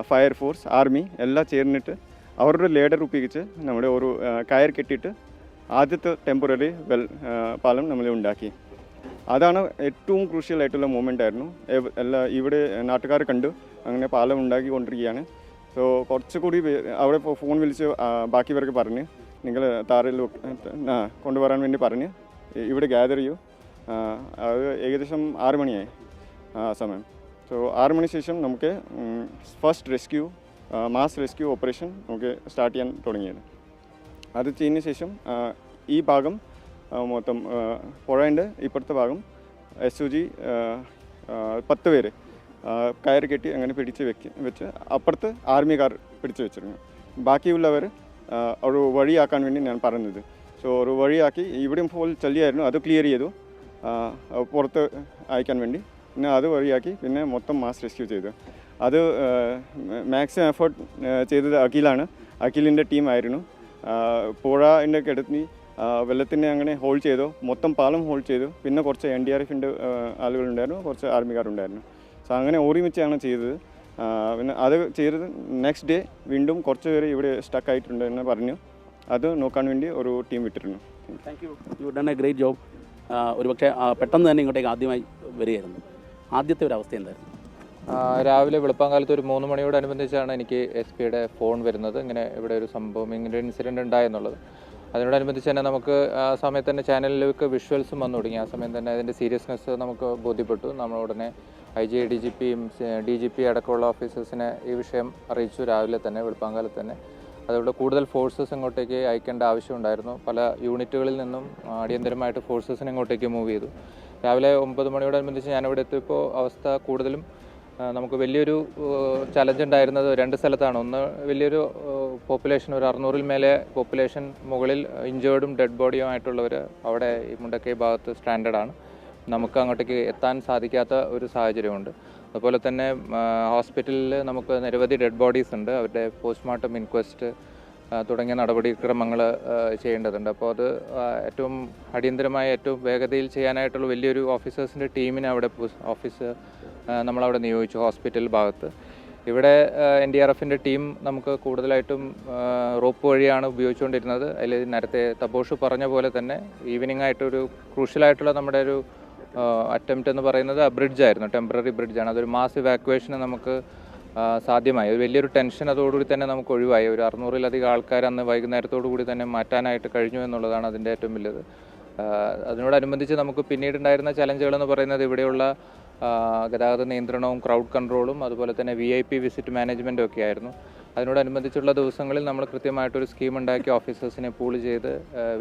ഫയർഫോഴ്സ്, ആർമി എല്ലാം ചേർന്നിട്ട് അവരുടെ ലേഡർ ഉപയോഗിച്ച് നമ്മുടെ ഒരു കയർ കെട്ടിയിട്ട് ആദ്യത്തെ ടെമ്പററി പാലം നമ്മൾ ഉണ്ടാക്കി. അതാണ് ഏറ്റവും ക്രൂഷ്യൽ ആയിട്ടുള്ള മൂമെൻ്റ് ആയിരുന്നു. ഇവിടെ നാട്ടുകാർ കണ്ടു അങ്ങനെ പാലം ഉണ്ടാക്കിക്കൊണ്ടിരിക്കുകയാണ്. സോ കുറച്ചുകൂടി അവിടെ ഫോൺ വിളിച്ച് ബാക്കിയവർക്ക് പറഞ്ഞ് നിങ്ങൾ താരയിൽ കൊണ്ടുവരാൻ വേണ്ടി പറഞ്ഞ് ഇവിടെ ഗ്യാദർ ചെയ്യൂ. അത് ഏകദേശം 6 മണിയായി ആ സമയം. സോ 6 മണി ശേഷം നമുക്ക് ഫസ്റ്റ് മാസ് റെസ്ക്യൂ ഓപ്പറേഷൻ നമുക്ക് സ്റ്റാർട്ട് ചെയ്യാൻ തുടങ്ങിയത്. അത് ചെയ്യുന്ന ശേഷം ഈ ഭാഗം മൊത്തം പുഴേൻ്റെ ഇപ്പുറത്തെ ഭാഗം SOG 10 പേര് കയർ കെട്ടി അങ്ങനെ വെച്ച് അപ്പുറത്ത് ആർമിക്കാർ പിടിച്ച് വെച്ചിരുന്നു. ബാക്കിയുള്ളവർ ഒരു വഴിയാക്കാൻ വേണ്ടി ഞാൻ പറഞ്ഞത്. സോ ഒരു വഴിയാക്കി ഇവിടെയും ഫുൾ ചളിയായിരുന്നു, അത് ക്ലിയർ ചെയ്തു പുറത്ത് അയക്കാൻ വേണ്ടി. പിന്നെ അത് വഴിയാക്കി പിന്നെ മൊത്തം മാസ് റെസ്ക്യൂ ചെയ്തു. അത് മാക്സിമം എഫേർട്ട് ചെയ്തത് അഖിലിൻ്റെ ടീമായിരുന്നു. പുഴൻ്റെ കിടത്തി വെള്ളത്തിനെ അങ്ങനെ ഹോൾഡ് ചെയ്തു, മൊത്തം പാലം ഹോൾഡ് ചെയ്തു. പിന്നെ കുറച്ച് NDRFൻ്റെ ആളുകളുണ്ടായിരുന്നു, കുറച്ച് ആർമിക്കാരുണ്ടായിരുന്നു. സോ അങ്ങനെ ഒരുമിച്ചാണ് ചെയ്തത്. പിന്നെ അത് ചെയ്തത് നെക്സ്റ്റ് ഡേ വീണ്ടും കുറച്ച് പേര് ഇവിടെ സ്റ്റക്ക് ആയിട്ടുണ്ട് എന്ന് പറഞ്ഞു. അത് നോക്കാൻ വേണ്ടി ഒരു ടീം വിട്ടിരുന്നു. Thank you done A great job. ഒരുപക്ഷെ പെട്ടെന്ന് തന്നെ ഇങ്ങോട്ടേക്ക് ആദ്യമായി വരികയായിരുന്നു. ആദ്യത്തെ ഒരു അവസ്ഥ എന്തായിരുന്നു? രാവിലെ വെളുപ്പാങ്കാലത്ത് ഒരു 3 മണിയോടനുബന്ധിച്ചാണ് എനിക്ക് SP-യുടെ ഫോൺ വരുന്നത്. ഇങ്ങനെ ഇവിടെ ഒരു സംഭവം, ഇങ്ങനെ ഒരു ഇൻസിഡൻറ്റ് ഉണ്ടായെന്നുള്ളത്. അതിനോടനുബന്ധിച്ച് തന്നെ നമുക്ക് ആ സമയത്ത് തന്നെ ചാനലിലേക്ക് വിഷ്വൽസും വന്നു തുടങ്ങി. ആ സമയം തന്നെ അതിൻ്റെ സീരിയസ്നെസ് നമുക്ക് ബോധ്യപ്പെട്ടു. നമ്മൾ ഉടനെ IG, DGP അടക്കമുള്ള ഓഫീസേഴ്സിനെ ഈ വിഷയം അറിയിച്ചു രാവിലെ തന്നെ, വെളുപ്പാങ്കാലത്ത് തന്നെ. അതുകൊണ്ട് കൂടുതൽ ഫോഴ്സസ് ഇങ്ങോട്ടേക്ക് അയക്കേണ്ട ആവശ്യമുണ്ടായിരുന്നു. പല യൂണിറ്റുകളിൽ നിന്നും അടിയന്തരമായിട്ട് ഫോഴ്സസിനെ ഇങ്ങോട്ടേക്ക് മൂവ് ചെയ്തു. രാവിലെ 9 മണിയോടനുബന്ധിച്ച് ഞാനിവിടെ എത്തിയപ്പോൾ അവസ്ഥ കൂടുതലും നമുക്ക് വലിയൊരു ചലഞ്ച് ഉണ്ടായിരുന്നത് 2 സ്ഥലത്താണ്. ഒന്ന് വലിയൊരു പോപ്പുലേഷൻ, ഒരു 600-ൽ മേലെ പോപ്പുലേഷൻ മുകളിൽ ഇഞ്ചേർഡും ഡെഡ് ബോഡിയും ആയിട്ടുള്ളവർ അവിടെ ഈ മുണ്ടക്കൈ ഭാഗത്ത് സ്റ്റാൻഡേർഡാണ്. നമുക്ക് അങ്ങോട്ടേക്ക് എത്താൻ സാധിക്കാത്ത ഒരു സാഹചര്യമുണ്ട്. അതുപോലെ തന്നെ ഹോസ്പിറ്റലിൽ നമുക്ക് നിരവധി ഡെഡ് ബോഡീസ് ഉണ്ട്. അവരുടെ പോസ്റ്റ്മോർട്ടം, ഇൻക്വസ്റ്റ് തുടങ്ങിയ നടപടിക്രമങ്ങൾ ചെയ്യേണ്ടതുണ്ട്. അപ്പോൾ അത് ഏറ്റവും അടിയന്തരമായ ഏറ്റവും വേഗതയിൽ ചെയ്യാനായിട്ടുള്ള വലിയൊരു ഓഫീസേഴ്സിൻ്റെ ടീമിനെ അവിടെ ഓഫീസ് നമ്മളവിടെ നിയോഗിച്ചു ഹോസ്പിറ്റൽ ഭാഗത്ത്. ഇവിടെ NDRFൻ്റെ ടീം നമുക്ക് കൂടുതലായിട്ടും റോപ്പ് വഴിയാണ് ഉപയോഗിച്ചുകൊണ്ടിരുന്നത്. അതിൽ നേരത്തെ തബോഷ് പറഞ്ഞ പോലെ തന്നെ ഈവനിങ് ആയിട്ടൊരു ക്രൂഷ്യലായിട്ടുള്ള നമ്മുടെ ഒരു അറ്റംപ്റ്റ് എന്ന് പറയുന്നത് ബ്രിഡ്ജായിരുന്നു, ടെമ്പററി ബ്രിഡ്ജാണ്. അതൊരു മാസ് ഇവാക്വേഷന് നമുക്ക് സാധ്യമായി. ഒരു വലിയൊരു ടെൻഷൻ അതോടുകൂടി തന്നെ നമുക്ക് ഒഴിവായി. ഒരു 600-ലധികം ആൾക്കാർ അന്ന് വൈകുന്നേരത്തോടു കൂടി തന്നെ മാറ്റാനായിട്ട് കഴിഞ്ഞു എന്നുള്ളതാണ് അതിൻ്റെ ഏറ്റവും വലുത്. അതിനോടനുബന്ധിച്ച് നമുക്ക് പിന്നീടുണ്ടായിരുന്ന ചലഞ്ചുകളെന്ന് പറയുന്നത് ഇവിടെയുള്ള ഗതാഗത നിയന്ത്രണവും ക്രൗഡ് കൺട്രോളും അതുപോലെ തന്നെ VIP വിസിറ്റ് മാനേജ്മെൻറ്റും ഒക്കെ ആയിരുന്നു. അതിനോടനുബന്ധിച്ചുള്ള ദിവസങ്ങളിൽ നമ്മൾ കൃത്യമായിട്ടൊരു സ്കീം ഉണ്ടാക്കി ഓഫീസേഴ്സിനെ പൂൾ ചെയ്ത്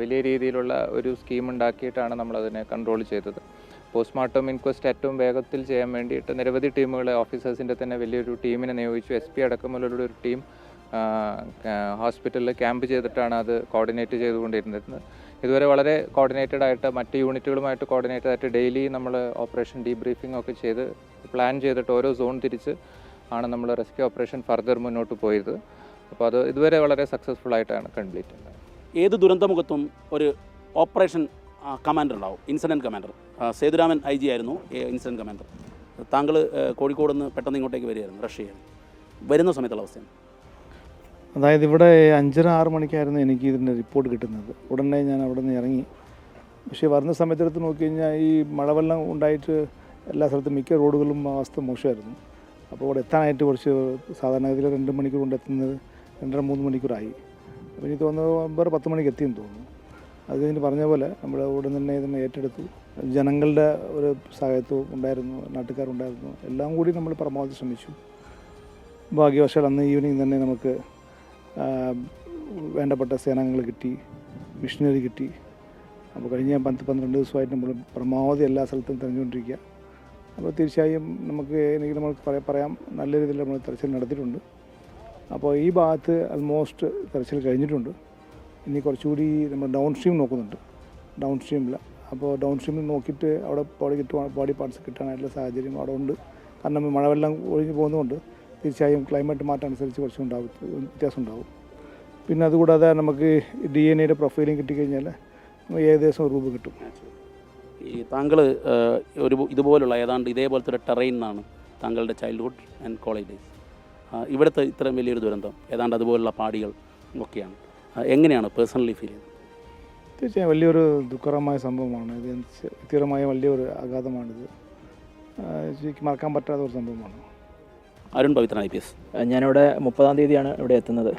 വലിയ രീതിയിലുള്ള ഒരു സ്കീം ഉണ്ടാക്കിയിട്ടാണ് നമ്മളതിനെ കൺട്രോൾ ചെയ്തത്. പോസ്റ്റ്മോർട്ടം ഇൻക്വസ്റ്റ് ഏറ്റവും വേഗത്തിൽ ചെയ്യാൻ വേണ്ടിയിട്ട് നിരവധി ടീമുകളെ ഓഫീസേഴ്സിൻ്റെ തന്നെ വലിയൊരു ടീമിനെ നിയോഗിച്ചു. SP അടക്കമുള്ള ഒരു ടീം ഹോസ്പിറ്റലിൽ ക്യാമ്പ് ചെയ്തിട്ടാണ് അത് കോർഡിനേറ്റ് ചെയ്തുകൊണ്ടിരുന്നത്. ഇതുവരെ വളരെ കോർഡിനേറ്റഡ് ആയിട്ട് മറ്റ് യൂണിറ്റുകളുമായിട്ട് കോർഡിനേറ്റഡ് ആയിട്ട് ഡെയിലി നമ്മൾ ഓപ്പറേഷൻ ഡീബ്രീഫിംഗ് ഒക്കെ ചെയ്ത് പ്ലാൻ ചെയ്തിട്ട് ഓരോ സോൺ തിരിച്ച് ആണ് നമ്മൾ റെസ്ക്യൂ ഓപ്പറേഷൻ ഫർദർ മുന്നോട്ട് പോയത്. അപ്പോൾ അത് ഇതുവരെ വളരെ സക്സസ്ഫുൾ ആയിട്ടാണ് കംപ്ലീറ്റ് ചെയ്യുന്നത്. ഏത് ദുരന്തമുഖത്തും ഒരു ഓപ്പറേഷൻ കമാൻഡർ ഉണ്ടാവും, ഇൻസിഡൻറ്റ് കമാൻഡർ. സേതുരാമൻ IG ആയിരുന്നു ഇൻസിഡൻറ്റ് കമാൻഡർ. താങ്കൾ കോഴിക്കോട് നിന്ന് പെട്ടെന്ന് ഇങ്ങോട്ടേക്ക് വരികയായിരുന്നു, റഷ് ചെയ്യാൻ വരുന്ന സമയത്തുള്ള അവസ്ഥയാണ്. അതായത് ഇവിടെ 5:30-6 മണിക്കായിരുന്നു എനിക്ക് ഇതിൻ്റെ റിപ്പോർട്ട് കിട്ടുന്നത്. ഉടനെ ഞാൻ അവിടെ നിന്ന് ഇറങ്ങി. പക്ഷേ വരുന്ന സമയത്തെടുത്ത് നോക്കിക്കഴിഞ്ഞാൽ ഈ മഴവെള്ളം ഉണ്ടായിട്ട് എല്ലാ സ്ഥലത്തും മിക്ക റോഡുകളും അവസ്ഥ മോശമായിരുന്നു. അപ്പോൾ ഇവിടെ എത്താനായിട്ട് കുറച്ച് സാധാരണഗതിയിൽ 2 മണിക്കൂർ കൊണ്ട് എത്തുന്നത് 2.5-3 മണിക്കൂറായി. അപ്പോൾ എനിക്ക് തോന്നുന്നു വേറെ 10 മണിക്ക് എത്തിയെന്ന് തോന്നുന്നു. അത് കഴിഞ്ഞ് പറഞ്ഞ പോലെ നമ്മൾ ഉടൻ തന്നെ ഇതിനെ ഏറ്റെടുത്തു. ജനങ്ങളുടെ ഒരു സഹായത്വം ഉണ്ടായിരുന്നു, നാട്ടുകാരുണ്ടായിരുന്നു, എല്ലാം കൂടി നമ്മൾ പരമാവധി ശ്രമിച്ചു. ഭാഗ്യവശാൽ അന്ന് ഈവനിങ് തന്നെ നമുക്ക് വേണ്ടപ്പെട്ട സേനാംഗങ്ങൾ കിട്ടി, മിഷനറി കിട്ടി. അപ്പോൾ കഴിഞ്ഞ 10-12 ദിവസമായിട്ട് നമ്മൾ പരമാവധി എല്ലാ സ്ഥലത്തും തിരഞ്ഞുകൊണ്ടിരിക്കുക. അപ്പോൾ തീർച്ചയായും നമ്മൾ പറയാം നല്ല രീതിയിൽ നമ്മൾ തെരച്ചിൽ നടത്തിയിട്ടുണ്ട്. അപ്പോൾ ഈ ഭാഗത്ത് ആൾമോസ്റ്റ് തെരച്ചിൽ കഴിഞ്ഞിട്ടുണ്ട്. ഇനി കുറച്ചുകൂടി നമ്മൾ ഡൗൺ സ്ട്രീം നോക്കുന്നുണ്ട്, ഡൗൺ സ്ട്രീമിൽ. അപ്പോൾ ഡൗൺ സ്ട്രീമിൽ നോക്കിയിട്ട് അവിടെ ബോഡി പാർട്സ് കിട്ടാനായിട്ടുള്ള സാഹചര്യം അവിടെ ഉണ്ട്. കാരണം മഴവെള്ളം ഒഴിഞ്ഞു പോകുന്നതുകൊണ്ട് തീർച്ചയായും ക്ലൈമറ്റ് മാറ്റം അനുസരിച്ച് കുറച്ചും വ്യത്യാസം ഉണ്ടാവും. പിന്നെ അതുകൂടാതെ നമുക്ക് DNA പ്രൊഫൈലിംഗ് കിട്ടിക്കഴിഞ്ഞാൽ ഏകദേശം ഒരു രൂപ കിട്ടും. ഈ താങ്കൾ ഇതുപോലുള്ള ഏതാണ്ട് ഇതേപോലത്തെ ഒരു ടെറൈൻ എന്നാണ് താങ്കളുടെ ചൈൽഡ്ഹുഡ് ആൻഡ് കോളേജ് ഡേയ്സ്. ഇവിടുത്തെ ഇത്രയും വലിയൊരു ദുരന്തം ഏതാണ്ട് അതുപോലുള്ള പാടികൾ ഒക്കെയാണ്. എങ്ങനെയാണ് പേഴ്സണലി ഫീൽ ചെയ്യുന്നത്? തീർച്ചയായും വലിയൊരു ദുഃഖകരമായ സംഭവമാണ് ഇത്. വ്യക്തിപരമായ വലിയൊരു ആഘാതമാണിത്. ശരിക്കും മറക്കാൻ പറ്റാത്ത ഒരു സംഭവമാണ്. അരുൺ പവിത്രൻ IPS. ഞാനിവിടെ 30-ാം തീയതിയാണ് ഇവിടെ എത്തുന്നത്.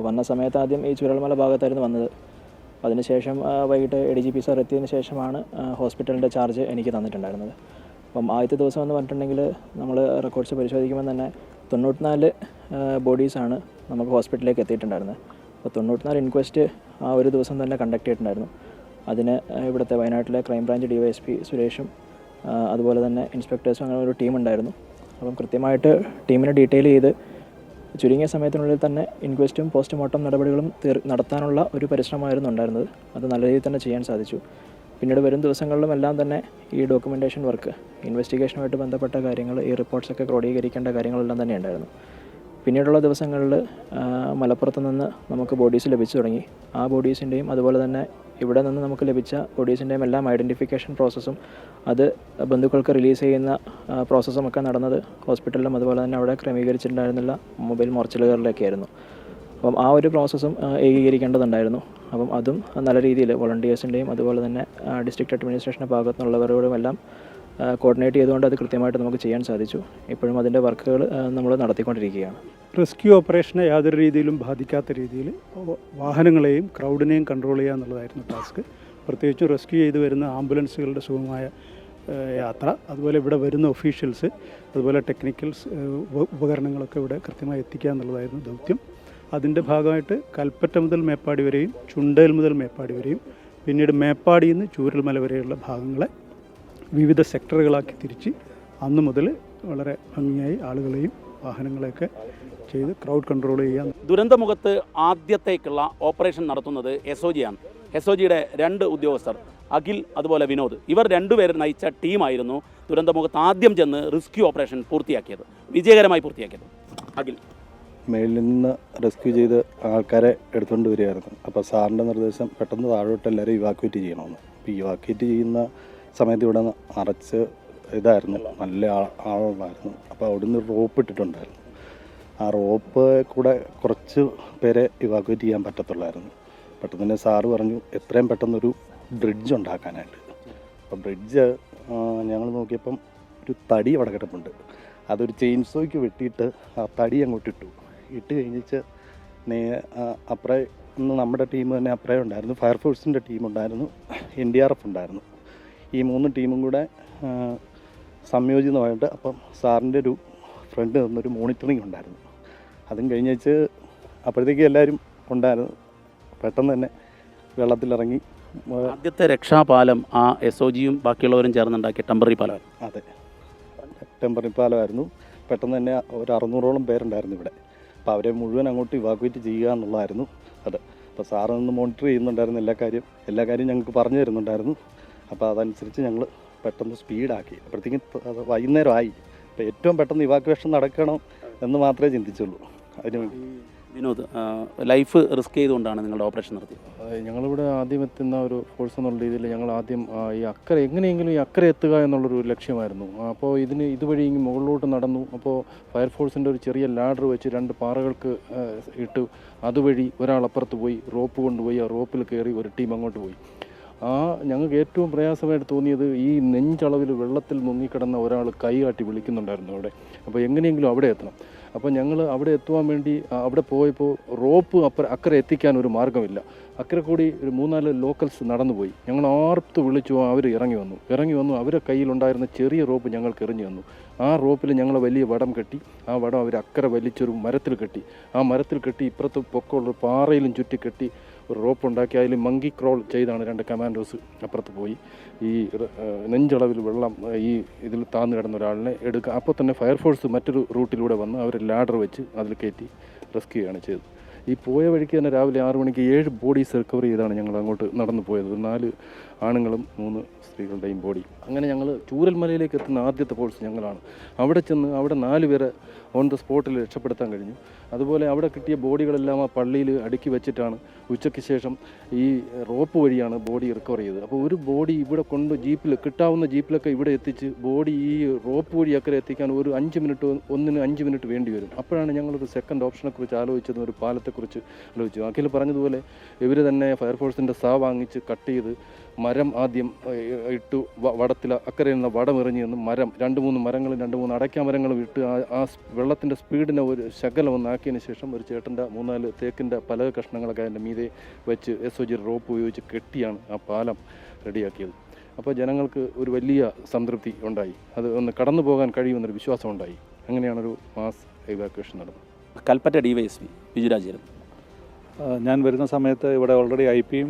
വന്ന സമയത്ത് ആദ്യം ഈ ചുരൽമല ഭാഗത്തായിരുന്നു വന്നത്. അതിനുശേഷം വൈകിട്ട് ADGP സാർ എത്തിയതിന് ശേഷമാണ് ഹോസ്പിറ്റലിൻ്റെ ചാർജ് എനിക്ക് തന്നിട്ടുണ്ടായിരുന്നത്. അപ്പം ആദ്യത്തെ ദിവസം എന്ന് പറഞ്ഞിട്ടുണ്ടെങ്കിൽ നമ്മൾ റെക്കോർഡ്സ് പരിശോധിക്കുമ്പോൾ തന്നെ 94 ബോഡീസാണ് നമുക്ക് ഹോസ്പിറ്റലിലേക്ക് എത്തിയിട്ടുണ്ടായിരുന്നത്. അപ്പോൾ 94 ഇൻക്വസ്റ്റ് ആ ഒരു ദിവസം തന്നെ കണ്ടക്ട് ചെയ്തിട്ടുണ്ടായിരുന്നു. അതിന് ഇവിടുത്തെ വയനാട്ടിലെ ക്രൈംബ്രാഞ്ച് DYSP സുരേഷും അതുപോലെ തന്നെ ഇൻസ്പെക്ടേഴ്സും അങ്ങനെ ഒരു ടീം ഉണ്ടായിരുന്നു. അപ്പം കൃത്യമായിട്ട് ടീമിനെ ഡീറ്റെയിൽ ചെയ്ത് ചുരുങ്ങിയ സമയത്തിനുള്ളിൽ തന്നെ ഇൻക്വസ്റ്റും പോസ്റ്റ്മോർട്ടം നടപടികളും നടത്താനുള്ള ഒരു പരിശ്രമമായിരുന്നു ഉണ്ടായിരുന്നത്. അത് നല്ല രീതിയിൽ തന്നെ ചെയ്യാൻ സാധിച്ചു. പിന്നീട് വരും ദിവസങ്ങളിലും എല്ലാം തന്നെ ഈ ഡോക്യുമെൻറ്റേഷൻ വർക്ക്, ഇൻവെസ്റ്റിഗേഷനുമായിട്ട് ബന്ധപ്പെട്ട കാര്യങ്ങൾ, ഈ റിപ്പോർട്ട്സൊക്കെ ക്രോഡീകരിക്കേണ്ട കാര്യങ്ങളെല്ലാം തന്നെ ഉണ്ടായിരുന്നു. പിന്നീടുള്ള ദിവസങ്ങളിൽ മലപ്പുറത്ത് നിന്ന് നമുക്ക് ബോഡീസ് ലഭിച്ചു തുടങ്ങി. ആ ബോഡീസിൻ്റെയും അതുപോലെ തന്നെ ഇവിടെ നിന്ന് നമുക്ക് ലഭിച്ച ബോഡീസിൻ്റെയും എല്ലാം ഐഡൻറ്റിഫിക്കേഷൻ പ്രോസസ്സും അത് ബന്ധുക്കൾക്ക് റിലീസ് ചെയ്യുന്ന പ്രോസസ്സും ഒക്കെ നടന്നത് ഹോസ്പിറ്റലിലും അതുപോലെ തന്നെ അവിടെ ക്രമീകരിച്ചിട്ടുണ്ടായിരുന്നില്ല മൊബൈൽ മോർച്ചറികളിലൊക്കെ ആയിരുന്നു. അപ്പം ആ ഒരു പ്രോസസ്സും ഏകീകരിക്കേണ്ടതുണ്ടായിരുന്നു. അപ്പം അതും നല്ല രീതിയിൽ വോളണ്ടിയേഴ്സിൻ്റെയും അതുപോലെ തന്നെ ഡിസ്ട്രിക്ട് അഡ്മിനിസ്ട്രേഷൻ്റെ ഭാഗത്തുനിന്നുള്ളവരോടും എല്ലാം കോർഡിനേറ്റ് ചെയ്തുകൊണ്ട് അത് കൃത്യമായിട്ട് നമുക്ക് ചെയ്യാൻ സാധിച്ചു. ഇപ്പോഴും അതിൻ്റെ വർക്കുകൾ നമ്മൾ നടത്തിക്കൊണ്ടിരിക്കുകയാണ്. റെസ്ക്യൂ ഓപ്പറേഷനെ യാതൊരു രീതിയിലും ബാധിക്കാത്ത രീതിയിൽ വാഹനങ്ങളെയും ക്രൗഡിനെയും കൺട്രോൾ ചെയ്യുക എന്നുള്ളതായിരുന്നു ടാസ്ക്. പ്രത്യേകിച്ചും റെസ്ക്യൂ ചെയ്ത് വരുന്ന ആംബുലൻസുകളുടെ സുഗമമായ യാത്ര, അതുപോലെ ഇവിടെ വരുന്ന ഒഫീഷ്യൽസ്, അതുപോലെ ടെക്നിക്കൽസ് ഉപകരണങ്ങളൊക്കെ ഇവിടെ കൃത്യമായി എത്തിക്കുക എന്നുള്ളതായിരുന്നു ദൗത്യം. അതിൻ്റെ ഭാഗമായിട്ട് കൽപ്പറ്റ മുതൽ മേപ്പാടി വരെയും ചുണ്ടേൽ മുതൽ മേപ്പാടി വരെയും പിന്നീട് മേപ്പാടിയിൽ നിന്ന് ചൂരൽമല വരെയുള്ള ഭാഗങ്ങളെ വിവിധ സെക്ടറുകളാക്കി തിരിച്ച് അന്ന് മുതൽ വളരെ ഭംഗിയായി ആളുകളെയും വാഹനങ്ങളെയൊക്കെ ചെയ്ത് ക്രൗഡ് കൺട്രോൾ ചെയ്യാൻ. ദുരന്തമുഖത്ത് ആദ്യത്തേക്കുള്ള ഓപ്പറേഷൻ നടത്തുന്നത് SOG ആണ്. SOGയുടെ 2 ഉദ്യോഗസ്ഥർ അഖിൽ അതുപോലെ വിനോദ്, ഇവർ രണ്ടുപേർ നയിച്ച ടീമായിരുന്നു ദുരന്തമുഖത്ത് ആദ്യം ചെന്ന് റെസ്ക്യൂ ഓപ്പറേഷൻ പൂർത്തിയാക്കിയത്, വിജയകരമായി പൂർത്തിയാക്കിയത്. അഖിൽ, മേളിൽ നിന്ന് റെസ്ക്യൂ ചെയ്ത് ആൾക്കാരെ എടുത്തുകൊണ്ട് വരികയായിരുന്നു. അപ്പോൾ സാറിൻ്റെ നിർദ്ദേശം പെട്ടെന്ന് താഴോട്ട് എല്ലാവരും ഇവാക്വേറ്റ് ചെയ്യണമെന്ന്. അപ്പോൾ ഇവാക്വേറ്റ് ചെയ്യുന്ന സമയത്ത് ഇവിടെ അറച്ച് ഇതായിരുന്നു, നല്ല ആളുകളായിരുന്നു. അപ്പോൾ അവിടുന്ന് റോപ്പ് ഇട്ടിട്ടുണ്ടായിരുന്നു. ആ റോപ്പ് കൂടെ കുറച്ച് പേരെ ഇവാക്വേറ്റ് ചെയ്യാൻ പറ്റത്തുള്ളായിരുന്നു. പെട്ടെന്ന് തന്നെ സാറ് പറഞ്ഞു എത്രയും പെട്ടെന്നൊരു ബ്രിഡ്ജ് ഉണ്ടാക്കാനായിട്ട്. അപ്പോൾ ബ്രിഡ്ജ് ഞങ്ങൾ നോക്കിയപ്പം ഒരു തടി അവിടെ കിടപ്പുണ്ട്. അതൊരു ചെയിൻസോയ്ക്ക് വെട്ടിയിട്ട് ആ തടി അങ്ങോട്ട് ഇട്ട് കഴിഞ്ഞിട്ട് അപ്പുറേ ഇന്ന് നമ്മുടെ ടീം തന്നെ അപ്പുറേ ഉണ്ടായിരുന്നു, ഫയർഫോഴ്സിൻ്റെ ടീമുണ്ടായിരുന്നു, NDRF ഉണ്ടായിരുന്നു. ഈ 3 ടീമും കൂടെ സംയോജിതമായിട്ട് അപ്പം സാറിൻ്റെ ഒരു ഫ്രണ്ട് നിന്നൊരു മോണിറ്ററിങ് ഉണ്ടായിരുന്നു. അതും കഴിഞ്ഞിട്ട് അപ്പോഴത്തേക്ക് എല്ലാവരും ഉണ്ടായിരുന്നു. പെട്ടെന്ന് തന്നെ വെള്ളത്തിലിറങ്ങി. ആദ്യത്തെ രക്ഷാപാലം ആ SOGയും ബാക്കിയുള്ളവരും ചേർന്നുണ്ടാക്കിയ ടെമ്പററി പാലം. അതെ, ടെമ്പററി പാലമായിരുന്നു. പെട്ടെന്ന് തന്നെ ഒരു 600ഓളം പേരുണ്ടായിരുന്നു ഇവിടെ. അപ്പോൾ അവരെ മുഴുവൻ അങ്ങോട്ട് ഇവാക്വേറ്റ് ചെയ്യുക എന്നുള്ളതായിരുന്നു അത്. അപ്പോൾ സാറ് നിന്ന് മോണിറ്റർ ചെയ്യുന്നുണ്ടായിരുന്നു എല്ലാ കാര്യം ഞങ്ങൾക്ക് പറഞ്ഞു തരുന്നുണ്ടായിരുന്നു. അപ്പോൾ അതനുസരിച്ച് ഞങ്ങൾ പെട്ടെന്ന് സ്പീഡാക്കി. അപ്പോഴത്തേക്കും വൈകുന്നേരമായി. അപ്പോൾ ഏറ്റവും പെട്ടെന്ന് ഇവാക്വേഷൻ നടക്കണം എന്ന് മാത്രമേ ചിന്തിച്ചുള്ളൂ. അതിനുവേണ്ടി വിനോദ്, ലൈഫ് റിസ്ക് ചെയ്തുകൊണ്ടാണ് നിങ്ങളുടെ ഓപ്പറേഷൻ നടത്തിയത്. ഞങ്ങളിവിടെ ആദ്യം എത്തുന്ന ഒരു ഫോഴ്സ് എന്നുള്ള രീതിയിൽ ഞങ്ങൾ ആദ്യം ഈ അക്കരെ എങ്ങനെയെങ്കിലും ഈ അക്കരെ എത്തുക എന്നുള്ളൊരു ലക്ഷ്യമായിരുന്നു. അപ്പോൾ ഇതുവഴി ഇങ്ങനെ മുകളിലോട്ട് നടന്നു. അപ്പോൾ ഫയർഫോഴ്സിൻ്റെ ഒരു ചെറിയ ലാഡർ വെച്ച് 2 പാറകൾക്ക് ഇട്ട് അതുവഴി ഒരാളപ്പുറത്ത് പോയി റോപ്പ് കൊണ്ടുപോയി ആ റോപ്പിൽ കയറി ഒരു ടീം അങ്ങോട്ട് പോയി. ഞങ്ങൾക്ക് ഏറ്റവും പ്രയാസമായിട്ട് തോന്നിയത് ഈ നെഞ്ചളവിൽ വെള്ളത്തിൽ മുങ്ങിക്കിടന്ന ഒരാൾ കൈ കാട്ടി വിളിക്കുന്നുണ്ടായിരുന്നു അവിടെ. അപ്പോൾ എങ്ങനെയെങ്കിലും അവിടെ എത്തണം. അപ്പോൾ ഞങ്ങൾ അവിടെ എത്തുവാൻ വേണ്ടി അവിടെ പോയപ്പോൾ റോപ്പ് അക്കരെ എത്തിക്കാൻ ഒരു മാർഗ്ഗമില്ല. അക്കരെ കൂടി ഒരു 3-4 ലോക്കൽസ് നടന്നു പോയി. ഞങ്ങൾ ആർത്ത് വിളിച്ചു, അവർ ഇറങ്ങി വന്നു. അവരുടെ കയ്യിലുണ്ടായിരുന്ന ചെറിയ റോപ്പ് ഞങ്ങൾക്ക് എറിഞ്ഞു തന്നു. ആ റോപ്പിൽ ഞങ്ങൾ വലിയ വടം കെട്ടി. ആ വടം അവർ അക്കരെ വലിച്ചൊരു മരത്തിൽ കെട്ടി. ആ മരത്തിൽ കെട്ടി ഇപ്പുറത്ത് പൊക്കമുള്ള പാറയിലും ചുറ്റി കെട്ടി ഒരു റോപ്പ് ഉണ്ടാക്കി അതിൽ മങ്കി ക്രോൾ ചെയ്താണ് 2 കമാൻഡോസ് അപ്പുറത്ത് പോയി ഈ നെഞ്ചളവിൽ വെള്ളം ഈ ഇതിൽ താഴ്ന്നു കിടന്ന ഒരാളിനെ എടുക്കുക. അപ്പോൾ തന്നെ ഫയർഫോഴ്സ് മറ്റൊരു റൂട്ടിലൂടെ വന്ന് അവർ ലാഡർ വെച്ച് അതിൽ കയറ്റി റെസ്ക്യൂ ചെയ്യാണ് ചെയ്തത്. ഈ പോയ വഴിക്ക് തന്നെ രാവിലെ 6 മണിക്ക് 7 ബോഡീസ് റിക്കവർ ചെയ്താണ് ഞങ്ങൾ അങ്ങോട്ട് നടന്നു പോയത്. 4 ആണുങ്ങളും 3 സ്ത്രീകളുടെയും ബോഡി. അങ്ങനെ ഞങ്ങൾ ചൂരൽമലയിലേക്ക് എത്തുന്ന ആദ്യത്തെ ഫോഴ്സ് ഞങ്ങളാണ്. അവിടെ ചെന്ന് അവിടെ 4 പേരെ ഓൺ ദ സ്പോട്ടിൽ രക്ഷപ്പെടുത്താൻ കഴിഞ്ഞു. അതുപോലെ അവിടെ കിട്ടിയ ബോഡികളെല്ലാം ആ പള്ളിയിൽ അടുക്കി വെച്ചിട്ടാണ് ഉച്ചയ്ക്ക് ശേഷം ഈ റോപ്പ് വഴിയാണ് ബോഡി റിക്കവർ ചെയ്തത്. അപ്പോൾ ഒരു ബോഡി ഇവിടെ കൊണ്ട് കിട്ടാവുന്ന ജീപ്പിലൊക്കെ ഇവിടെ എത്തിച്ച് ബോഡി ഈ റോപ്പ് വഴി അക്കരെ എത്തിക്കാൻ ഒരു 5 മിനിറ്റ് വേണ്ടി വരും. അപ്പോഴാണ് ഞങ്ങളൊരു സെക്കൻഡ് ഓപ്ഷനെക്കുറിച്ച് ആലോചിച്ചത്, ഒരു പാലത്തെക്കുറിച്ച് ആലോചിച്ചു. അഖിൽ പറഞ്ഞതുപോലെ ഇവർ തന്നെ ഫയർഫോഴ്സിൻ്റെ വാങ്ങിച്ച് കട്ട് ചെയ്ത് മരം ആദ്യം ഇട്ടു. വടത്തിൽ അക്കരെ നിന്ന് വടം എറിഞ്ഞ് നിന്ന് മരം 2-3 മരങ്ങളും 2-3 അടയ്ക്ക മരങ്ങളും ഇട്ട് ആ വെള്ളത്തിൻ്റെ സ്പീഡിനെ ഒരു ശകലം ഒന്നാക്കിയതിന് ശേഷം ഒരു ചേട്ടൻ്റെ 3-4 തേക്കിൻ്റെ പല കഷ്ണങ്ങളൊക്കെ അതിൻ്റെ മീതെ വെച്ച് SOG റോപ്പ് ഉപയോഗിച്ച് കെട്ടിയാണ് ആ പാലം റെഡിയാക്കിയത്. അപ്പോൾ ജനങ്ങൾക്ക് ഒരു വലിയ സംതൃപ്തി ഉണ്ടായി. അത് ഒന്ന് കടന്നു പോകാൻ കഴിയുമെന്നൊരു വിശ്വാസം ഉണ്ടായി. അങ്ങനെയാണൊരു മാസ് ഇവാക്വേഷൻ നടന്നത്. കൽപ്പറ്റ DYSP ബിജുരാജ്. ഞാൻ വരുന്ന സമയത്ത് ഇവിടെ ഓൾറെഡി IP-യും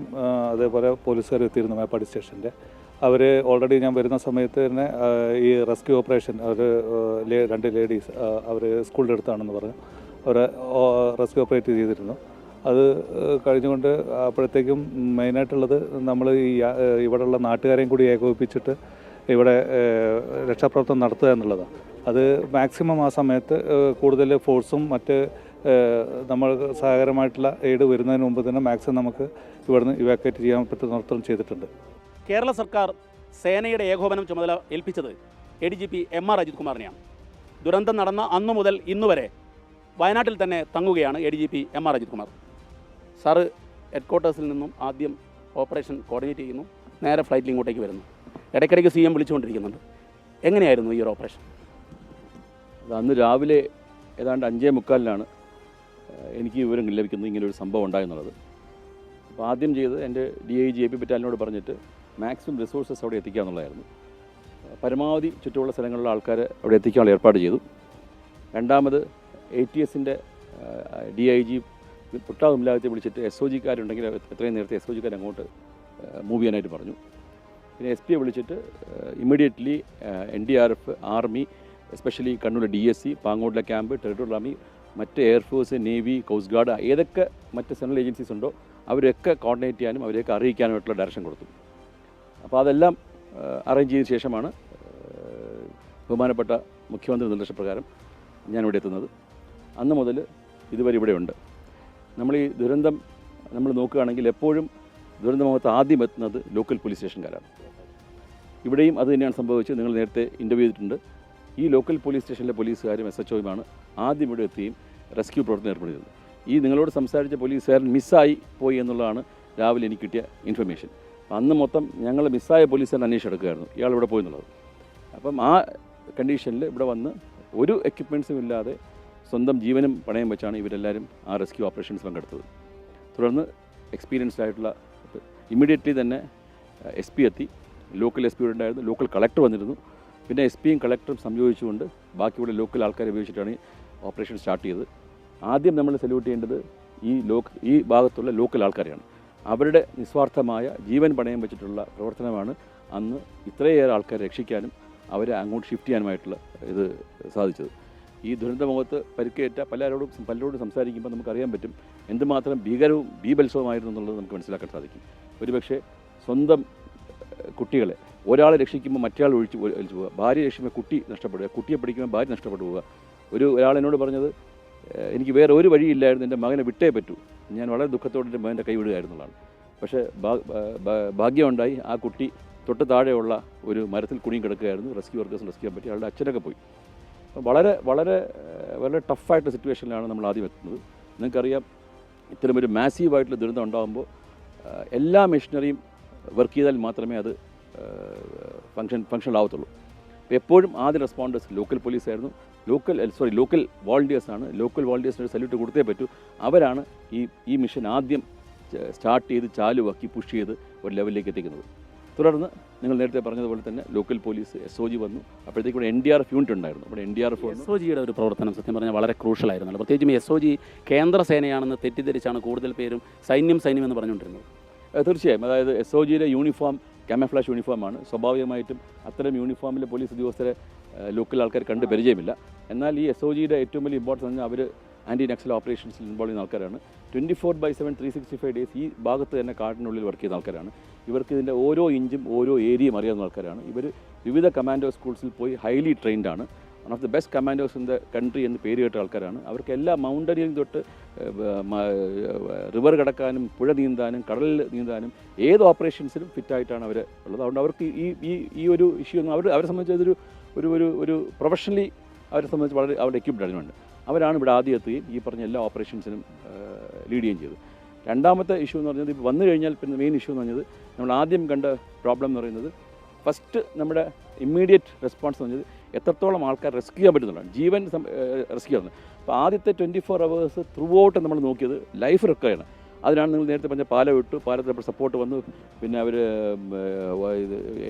അതേപോലെ പോലീസുകാർ എത്തിയിരുന്നു മേപ്പാടി സ്റ്റേഷൻ്റെ. അവർ ഓൾറെഡി ഞാൻ വരുന്ന സമയത്ത് തന്നെ ഈ റെസ്ക്യൂ ഓപ്പറേഷൻ അവർ 2 ലേഡീസ് അവർ സ്കൂളിൻ്റെ അടുത്താണെന്ന് പറഞ്ഞു അവരെ റെസ്ക്യൂ ഓപ്പറേറ്റ് ചെയ്തിരുന്നു. അത് കഴിഞ്ഞുകൊണ്ട് അപ്പോഴത്തേക്കും മെയിനായിട്ടുള്ളത് നമ്മൾ ഇവിടെയുള്ള നാട്ടുകാരെയും കൂടി ഏകോപിപ്പിച്ചിട്ട് ഇവിടെ രക്ഷാപ്രവർത്തനം നടത്തുക എന്നുള്ളതാണ്. അത് മാക്സിമം ആ സമയത്ത് കൂടുതൽ ഫോഴ്സും മറ്റ് നമ്മൾ സഹായകരമായിട്ടുള്ള എയ്ഡ് വരുന്നതിന് മുമ്പ് തന്നെ മാക്സിമം നമുക്ക് ഇവിടുന്ന് ഇവാക്വേറ്റ് ചെയ്യാൻ പറ്റുന്നിടത്തോളം ചെയ്തിട്ടുണ്ട്. കേരള സർക്കാർ സേനയുടെ ഏകോപനം ചുമതല ഏൽപ്പിച്ചത് ADGP MR അജിത് കുമാറിനെയാണ്. ദുരന്തം നടന്ന അന്നു മുതൽ ഇന്നുവരെ വയനാട്ടിൽ തന്നെ തങ്ങുകയാണ് ADGP MR Ajith Kumar. Sir ഹെഡ്ക്വാർട്ടേഴ്സിൽ നിന്നും ആദ്യം ഓപ്പറേഷൻ കോർഡിനേറ്റ് ചെയ്യുന്നു, നേരെ ഫ്ലൈറ്റിൽ ഇങ്ങോട്ടേക്ക് വരുന്നു. ഇടയ്ക്കിടയ്ക്ക് CM വിളിച്ചുകൊണ്ടിരിക്കുന്നുണ്ട്. എങ്ങനെയായിരുന്നു ഈ ഒരു ഓപ്പറേഷൻ? അന്ന് രാവിലെ ഏതാണ്ട് 5:45 എനിക്ക് വിവരം ലഭിക്കുന്നത് ഇങ്ങനൊരു സംഭവം ഉണ്ടായെന്നുള്ളത്. അപ്പോൾ ആദ്യം ചെയ്ത് എൻ്റെ DIG AP ബറ്റാലിയനോട് പറഞ്ഞിട്ട് മാക്സിമം റിസോഴ്സസ് അവിടെ എത്തിക്കുക എന്നുള്ളതായിരുന്നു. പരമാവധി ചുറ്റുമുള്ള സ്ഥലങ്ങളിലുള്ള ആൾക്കാരെ അവിടെ എത്തിക്കാനുള്ള ഏർപ്പാട് ചെയ്തു. രണ്ടാമത് ATSൻ്റെ DIG പുട്ടാകുമില്ലാതെ വിളിച്ചിട്ട് SOGക്കാരുണ്ടെങ്കിൽ എത്രയും നേരത്തെ SOGക്കാർ അങ്ങോട്ട് മൂവ് ചെയ്യാനായിട്ട് പറഞ്ഞു. പിന്നെ SP വിളിച്ചിട്ട് immediately NDRF, army, especially Kannur DSC, പാങ്ങോട്ടിലെ ക്യാമ്പ്, ടെറിട്ടോറിയൽ ആർമി, മറ്റ് എയർഫോഴ്സ്, നേവി, കോസ്റ്റ് ഗാർഡ്, ഏതൊക്കെ മറ്റ് സെൻട്രൽ ഏജൻസീസ് ഉണ്ടോ അവരെയൊക്കെ കോർഡിനേറ്റ് ചെയ്യാനും അവരെയൊക്കെ അറിയിക്കാനുമായിട്ടുള്ള ഡയറക്ഷൻ കൊടുത്തു. അപ്പോൾ അതെല്ലാം അറേഞ്ച് ചെയ്ത ശേഷമാണ് ബഹുമാനപ്പെട്ട മുഖ്യമന്ത്രി നിർദ്ദേശപ്രകാരം ഞാനിവിടെ എത്തുന്നത്. അന്ന് മുതൽ ഇതുവരെ ഇവിടെയുണ്ട്. നമ്മൾ ഈ ദുരന്തം നമ്മൾ നോക്കുകയാണെങ്കിൽ എപ്പോഴും ദുരന്തമുഖത്ത് ആദ്യം എത്തുന്നത് ലോക്കൽ പോലീസ് സ്റ്റേഷൻകാരാണ്. ഇവിടെയും അത് തന്നെയാണ് സംഭവിച്ചത്. നിങ്ങൾ നേരത്തെ ഇൻ്റർവ്യൂ ചെയ്തിട്ടുണ്ട്. ഈ ലോക്കൽ പോലീസ് സ്റ്റേഷനിലെ പോലീസുകാരും SHOയുമാണ് ആദ്യം ഇവിടെ എത്തുകയും റെസ്ക്യൂ പ്രവർത്തനം ഏർപ്പെടുന്നത്. ഈ നിങ്ങളോട് സംസാരിച്ച പോലീസുകാരൻ മിസ്സായി പോയി എന്നുള്ളതാണ് രാവിലെ എനിക്ക് കിട്ടിയ ഇൻഫർമേഷൻ. അന്ന് മൊത്തം ഞങ്ങൾ മിസ്സായ പോലീസുകാരൻ അന്വേഷിച്ചെടുക്കുകയായിരുന്നു ഇയാൾ ഇവിടെ പോയി എന്നുള്ളത്. അപ്പം ആ കണ്ടീഷനിൽ ഇവിടെ വന്ന് ഒരു എക്യുപ്മെൻറ്റ്സും ഇല്ലാതെ സ്വന്തം ജീവനും പണയം വെച്ചാണ് ഇവരെല്ലാവരും ആ റെസ്ക്യൂ ഓപ്പറേഷൻസ് പങ്കെടുത്തത്. തുടർന്ന് ആയിട്ടുള്ള ഇമ്മീഡിയറ്റ്ലി തന്നെ SP എത്തി. ലോക്കൽ SP ഇവിടെ ഉണ്ടായിരുന്നു, ലോക്കൽ കളക്ടർ വന്നിരുന്നു. പിന്നെ SPയും കളക്ടറും സംയോജിച്ചുകൊണ്ട് ബാക്കിയുള്ള ലോക്കൽ ആൾക്കാരെ ഉപയോഗിച്ചിട്ടാണ് ഓപ്പറേഷൻ സ്റ്റാർട്ട് ചെയ്തത്. ആദ്യം നമ്മൾ സല്യൂട്ട് ചെയ്യേണ്ടത് ഈ ഭാഗത്തുള്ള ലോക്കൽ ആൾക്കാരെയാണ്. അവരുടെ നിസ്വാർത്ഥമായ ജീവൻ പണയം വെച്ചിട്ടുള്ള പ്രവർത്തനമാണ് അന്ന് ഇത്രയേറെ ആൾക്കാരെ രക്ഷിക്കാനും അവരെ അങ്ങോട്ട് ഷിഫ്റ്റ് ചെയ്യാനുമായിട്ടുള്ള ഇത് സാധിച്ചത്. ഈ ദുരന്തമുഖത്ത് പരിക്കേറ്റ പലരോടും സംസാരിക്കുമ്പോൾ നമുക്കറിയാൻ പറ്റും എന്തുമാത്രം ഭീകരവും ബീഭത്സവുമായിരുന്നു എന്നുള്ളത് നമുക്ക് മനസ്സിലാക്കാൻ സാധിക്കും. ഒരുപക്ഷെ സ്വന്തം കുട്ടികളെ ഒരാളെ രക്ഷിക്കുമ്പോൾ മറ്റയാൾ ഒഴിച്ചു പോവുക, ഭാര്യ രക്ഷിക്കുമ്പോൾ കുട്ടി നഷ്ടപ്പെടുക, കുട്ടിയെ പഠിക്കുമ്പോൾ ഭാര്യ നഷ്ടപ്പെട്ടു പോവുക. ഒരാൾ എന്നോട് പറഞ്ഞത്, എനിക്ക് വേറെ ഒരു വഴിയില്ലായിരുന്നു, എൻ്റെ മകനെ വിട്ടേ പറ്റൂ, ഞാൻ വളരെ ദുഃഖത്തോടെ എൻ്റെ മകൻ്റെ കൈ വിടുകയായിരുന്നുള്ളതാണ്. പക്ഷേ ഭാഗ്യമുണ്ടായി ആ കുട്ടി തൊട്ട് താഴെയുള്ള ഒരു മരത്തിൽ കുടുങ്ങി കിടക്കുകയായിരുന്നു. റെസ്ക്യൂ വർക്കേഴ്സിന് റെസ്ക്യൂ ചെയ്യാൻ പറ്റി. അയാളുടെ അച്ഛനൊക്കെ പോയി. വളരെ വളരെ വളരെ ടഫായിട്ടുള്ള സിറ്റുവേഷനിലാണ് നമ്മൾ ആദ്യം എത്തുന്നത്. നിങ്ങൾക്കറിയാം, ഇത്തരമൊരു മാസീവായിട്ടുള്ള ദുരന്തം ഉണ്ടാകുമ്പോൾ എല്ലാ മെഷീനറിയും വർക്ക് ചെയ്താൽ മാത്രമേ അത് ഫങ്ഷണൽ ആവത്തുള്ളൂ. എപ്പോഴും ആദ്യ റെസ്പോണ്ടേഴ്സ് ലോക്കൽ പോലീസായിരുന്നു. ലോക്കൽ വോളണ്ടിയേഴ്സാണ്. ലോക്കൽ വോളണ്ടിയേഴ്സിന് സല്യൂട്ട് കൊടുത്തേ പറ്റൂ. അവരാണ് ഈ മിഷൻ ആദ്യം സ്റ്റാർട്ട് ചെയ്ത് ചാലുവാക്കി പുഷ് ചെയ്ത് ഒരു ലെവലിലേക്ക് എത്തിക്കുന്നത്. തുടർന്ന് നിങ്ങൾ നേരത്തെ പറഞ്ഞതുപോലെ തന്നെ ലോക്കൽ പോലീസ് SOG വന്നു. അപ്പോഴത്തേക്ക് ഇവിടെ NDRF യൂണിറ്റ് ഉണ്ടായിരുന്നു. ഇവിടെ NDRF SOGയുടെ ഒരു പ്രവർത്തനം സത്യം പറഞ്ഞാൽ വളരെ ക്രൂഷ്യലായിരുന്നല്ലോ. പ്രത്യേകിച്ചും SOG കേന്ദ്ര സേനയാണെന്ന് തെറ്റിദ്ധരിച്ചാണ് കൂടുതൽ പേരും സൈന്യം എന്ന് പറഞ്ഞുകൊണ്ടിരുന്നത്. തീർച്ചയായും. അതായത് SOGയുടെ യൂണിഫോം ക്യാമഫ്ലാഷ് യൂണിഫോമാണ്. സ്വാഭാവികമായിട്ടും അത്തരം യൂണിഫോമിലെ പോലീസ് ഉദ്യോഗസ്ഥരെ ലോക്കൽ ആൾക്കാർ കണ്ട് പരിചയമില്ല. എന്നാൽ ഈ SOGയുടെ ഏറ്റവും വലിയ ഇമ്പോർട്ടൻസ് പറഞ്ഞാൽ അവർ ആൻറ്റി നക്സൽ ഓപ്പറേഷൻസിൽ ഇൻവോൾവ് ചെയ്യുന്ന ആൾക്കാരാണ്. 24/7 365 ഡേയ്സ് ഈ ഭാഗത്ത് തന്നെ കാട്ടിനുള്ളിൽ വർക്ക് ചെയ്യുന്ന ആൾക്കാരാണ്. ഇവർക്ക് ഇതിൻ്റെ ഓരോ ഇഞ്ചും ഓരോ ഏരിയയും അറിയാവുന്ന ആൾക്കാരാണ്. ഇവർ വിവിധ കമാൻഡോ സ്കൂൾസിൽ പോയി ഹൈലി ട്രെയിൻഡാണ്. One of the best commandos in the country എന്ന് പേര് കേട്ട ആൾക്കാരാണ്. അവർക്ക് എല്ലാ മൗണ്ടനിയറിംഗ് തൊട്ട് റിവർ കടക്കാനും പുഴ നീന്താനും കടലിൽ നീന്താനും ഏത് ഓപ്പറേഷൻസിലും ഫിറ്റായിട്ടാണ് അവർ ഉള്ളത്. അതുകൊണ്ട് അവർക്ക് ഈ ഒരു ഇഷ്യൂ ഒന്നും അവരെ സംബന്ധിച്ച് അതൊരു ഒരു പ്രൊഫഷണലി അവരെ സംബന്ധിച്ച് വളരെ അവരുടെ എക്യുപ്ഡ് അറിഞ്ഞുണ്ട്. അവരാണ് ഇവിടെ ആദ്യം എത്തുകയും ഈ പറഞ്ഞ എല്ലാ ഓപ്പറേഷൻസിനും ലീഡ് ചെയ്യുകയും ചെയ്തു. രണ്ടാമത്തെ ഇഷ്യൂ എന്ന് പറഞ്ഞത് ഇപ്പോൾ വന്നു കഴിഞ്ഞാൽ പിന്നെ മെയിൻ ഇഷ്യൂ എന്ന് പറഞ്ഞത് നമ്മൾ ആദ്യം കണ്ട പ്രോബ്ലം എന്ന് പറയുന്നത് ഫസ്റ്റ് നമ്മുടെ ഇമ്മീഡിയറ്റ് റെസ്പോൺസ് എന്ന് പറഞ്ഞത് എത്രത്തോളം ആൾക്കാർ റെസ്ക്യൂ ചെയ്യാൻ പറ്റുന്നുള്ളതാണ്, ജീവൻ റെസ്ക്യൂ ചെയ്യുന്നത്. അപ്പോൾ ആദ്യത്തെ 24 hours ത്രൂ ഔട്ട് നമ്മൾ നോക്കിയത് ലൈഫ് റിക്കവറാണ്. അതിനാണ് നിങ്ങൾ നേരത്തെ പറഞ്ഞ പാലം വിട്ടു, പാലത്തിൽ സപ്പോർട്ട് വന്നു, പിന്നെ അവർ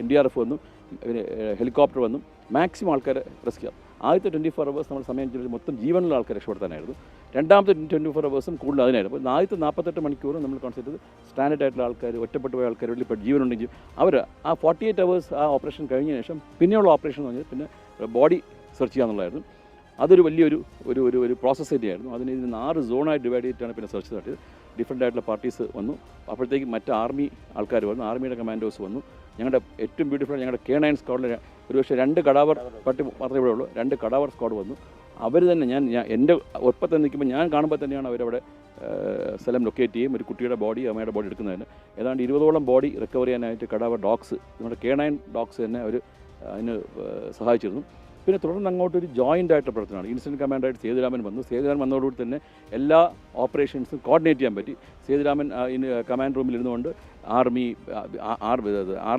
NDRF വന്നു, പിന്നെ ഹെലികോപ്റ്റർ വന്നു, മാക്സിമം ആൾക്കാരെ റെസ്ക്യൂ. ആദ്യത്തെ 24 hours നമ്മൾ സമയം ചെലവഴിച്ച് മൊത്തം ജീവനുള്ള ആൾക്കാരെ രക്ഷപ്പെടുത്താനായിരുന്നു. രണ്ടാമത്തെ 24 hours കൂടുതൽ അതിനായിരുന്നു. അപ്പോൾ ആദ്യത്തെ 48 മണിക്കൂറും നമ്മൾ കോൺസെപ്റ്റ് ചെയ്ത് സ്റ്റാൻഡേർഡ് ആയിട്ടുള്ള ആൾക്കാർ, ഒറ്റപ്പെട്ടു പോയ ആൾക്കാർ, വലിയ ജീവനുണ്ടെങ്കിൽ അവർ ആ 48 hours ആ ഓപ്പറേഷൻ കഴിഞ്ഞ ശേഷം പിന്നെയുള്ള ഓപ്പറേഷൻ എന്ന് പറഞ്ഞാൽ പിന്നെ ബോഡി സെർച്ച് ചെയ്യാന്നുള്ളതായിരുന്നു. അതൊരു വലിയൊരു ഒരു പ്രോസസ്സ് തന്നെയായിരുന്നു. ഇതിന് 6 സോണായി ഡിവൈഡ് ചെയ്തിട്ടാണ് പിന്നെ സെർച്ച് നടത്തിയത്. ഡിഫറെൻ്റ് ആയിട്ടുള്ള പാർട്ടീസ് വന്നു. അപ്പോഴത്തേക്ക് മറ്റ് ആർമി ആൾക്കാർ വന്നു, ആർമിയുടെ കമാൻഡോസ് വന്നു. ഞങ്ങളുടെ ഏറ്റവും ബ്യൂട്ടിഫുൾ ഞങ്ങളുടെ K9 സ്ക്വാഡിൽ ഒരുപക്ഷെ 2 കടാവർ പട്ടി മാത്രമേ ഇവിടെ ഉള്ളൂ. 2 കടാവർ സ്ക്വാഡ് വന്നു. അവർ തന്നെ ഞാൻ എൻ്റെ ഒപ്പത്തിൽ നിൽക്കുമ്പോൾ ഞാൻ കാണുമ്പോൾ തന്നെയാണ് അവരവിടെ സ്ഥലം ലൊക്കേറ്റ് ചെയ്യും. ഒരു കുട്ടിയുടെ ബോഡി, അമ്മയുടെ ബോഡി എടുക്കുന്നതിന് ഏതാണ്ട് 20ഓളം ബോഡി റിക്കവർ ചെയ്യാനായിട്ട് കടാവർ ഡോഗ്സ്, നമ്മുടെ K9 ഡോഗ്സ് തന്നെ അവർ അതിന് സഹായിച്ചിരുന്നു. പിന്നെ തുടർന്ന് അങ്ങോട്ടൊരു ജോയിൻ്റ് ആയിട്ടുള്ള പ്രവർത്തനമാണ്. ഇൻസിഡൻറ്റ് കമാൻഡറായിട്ട് സേതുരാമൻ വന്നു. സേതുരാമൻ വന്നതോടുകൂടി തന്നെ എല്ലാ ഓപ്പറേഷൻസും കോർഡിനേറ്റ് ചെയ്യാൻ പറ്റി. സേതുരാമൻ കമാൻഡ് റൂമിൽ ഇരുന്നുകൊണ്ട്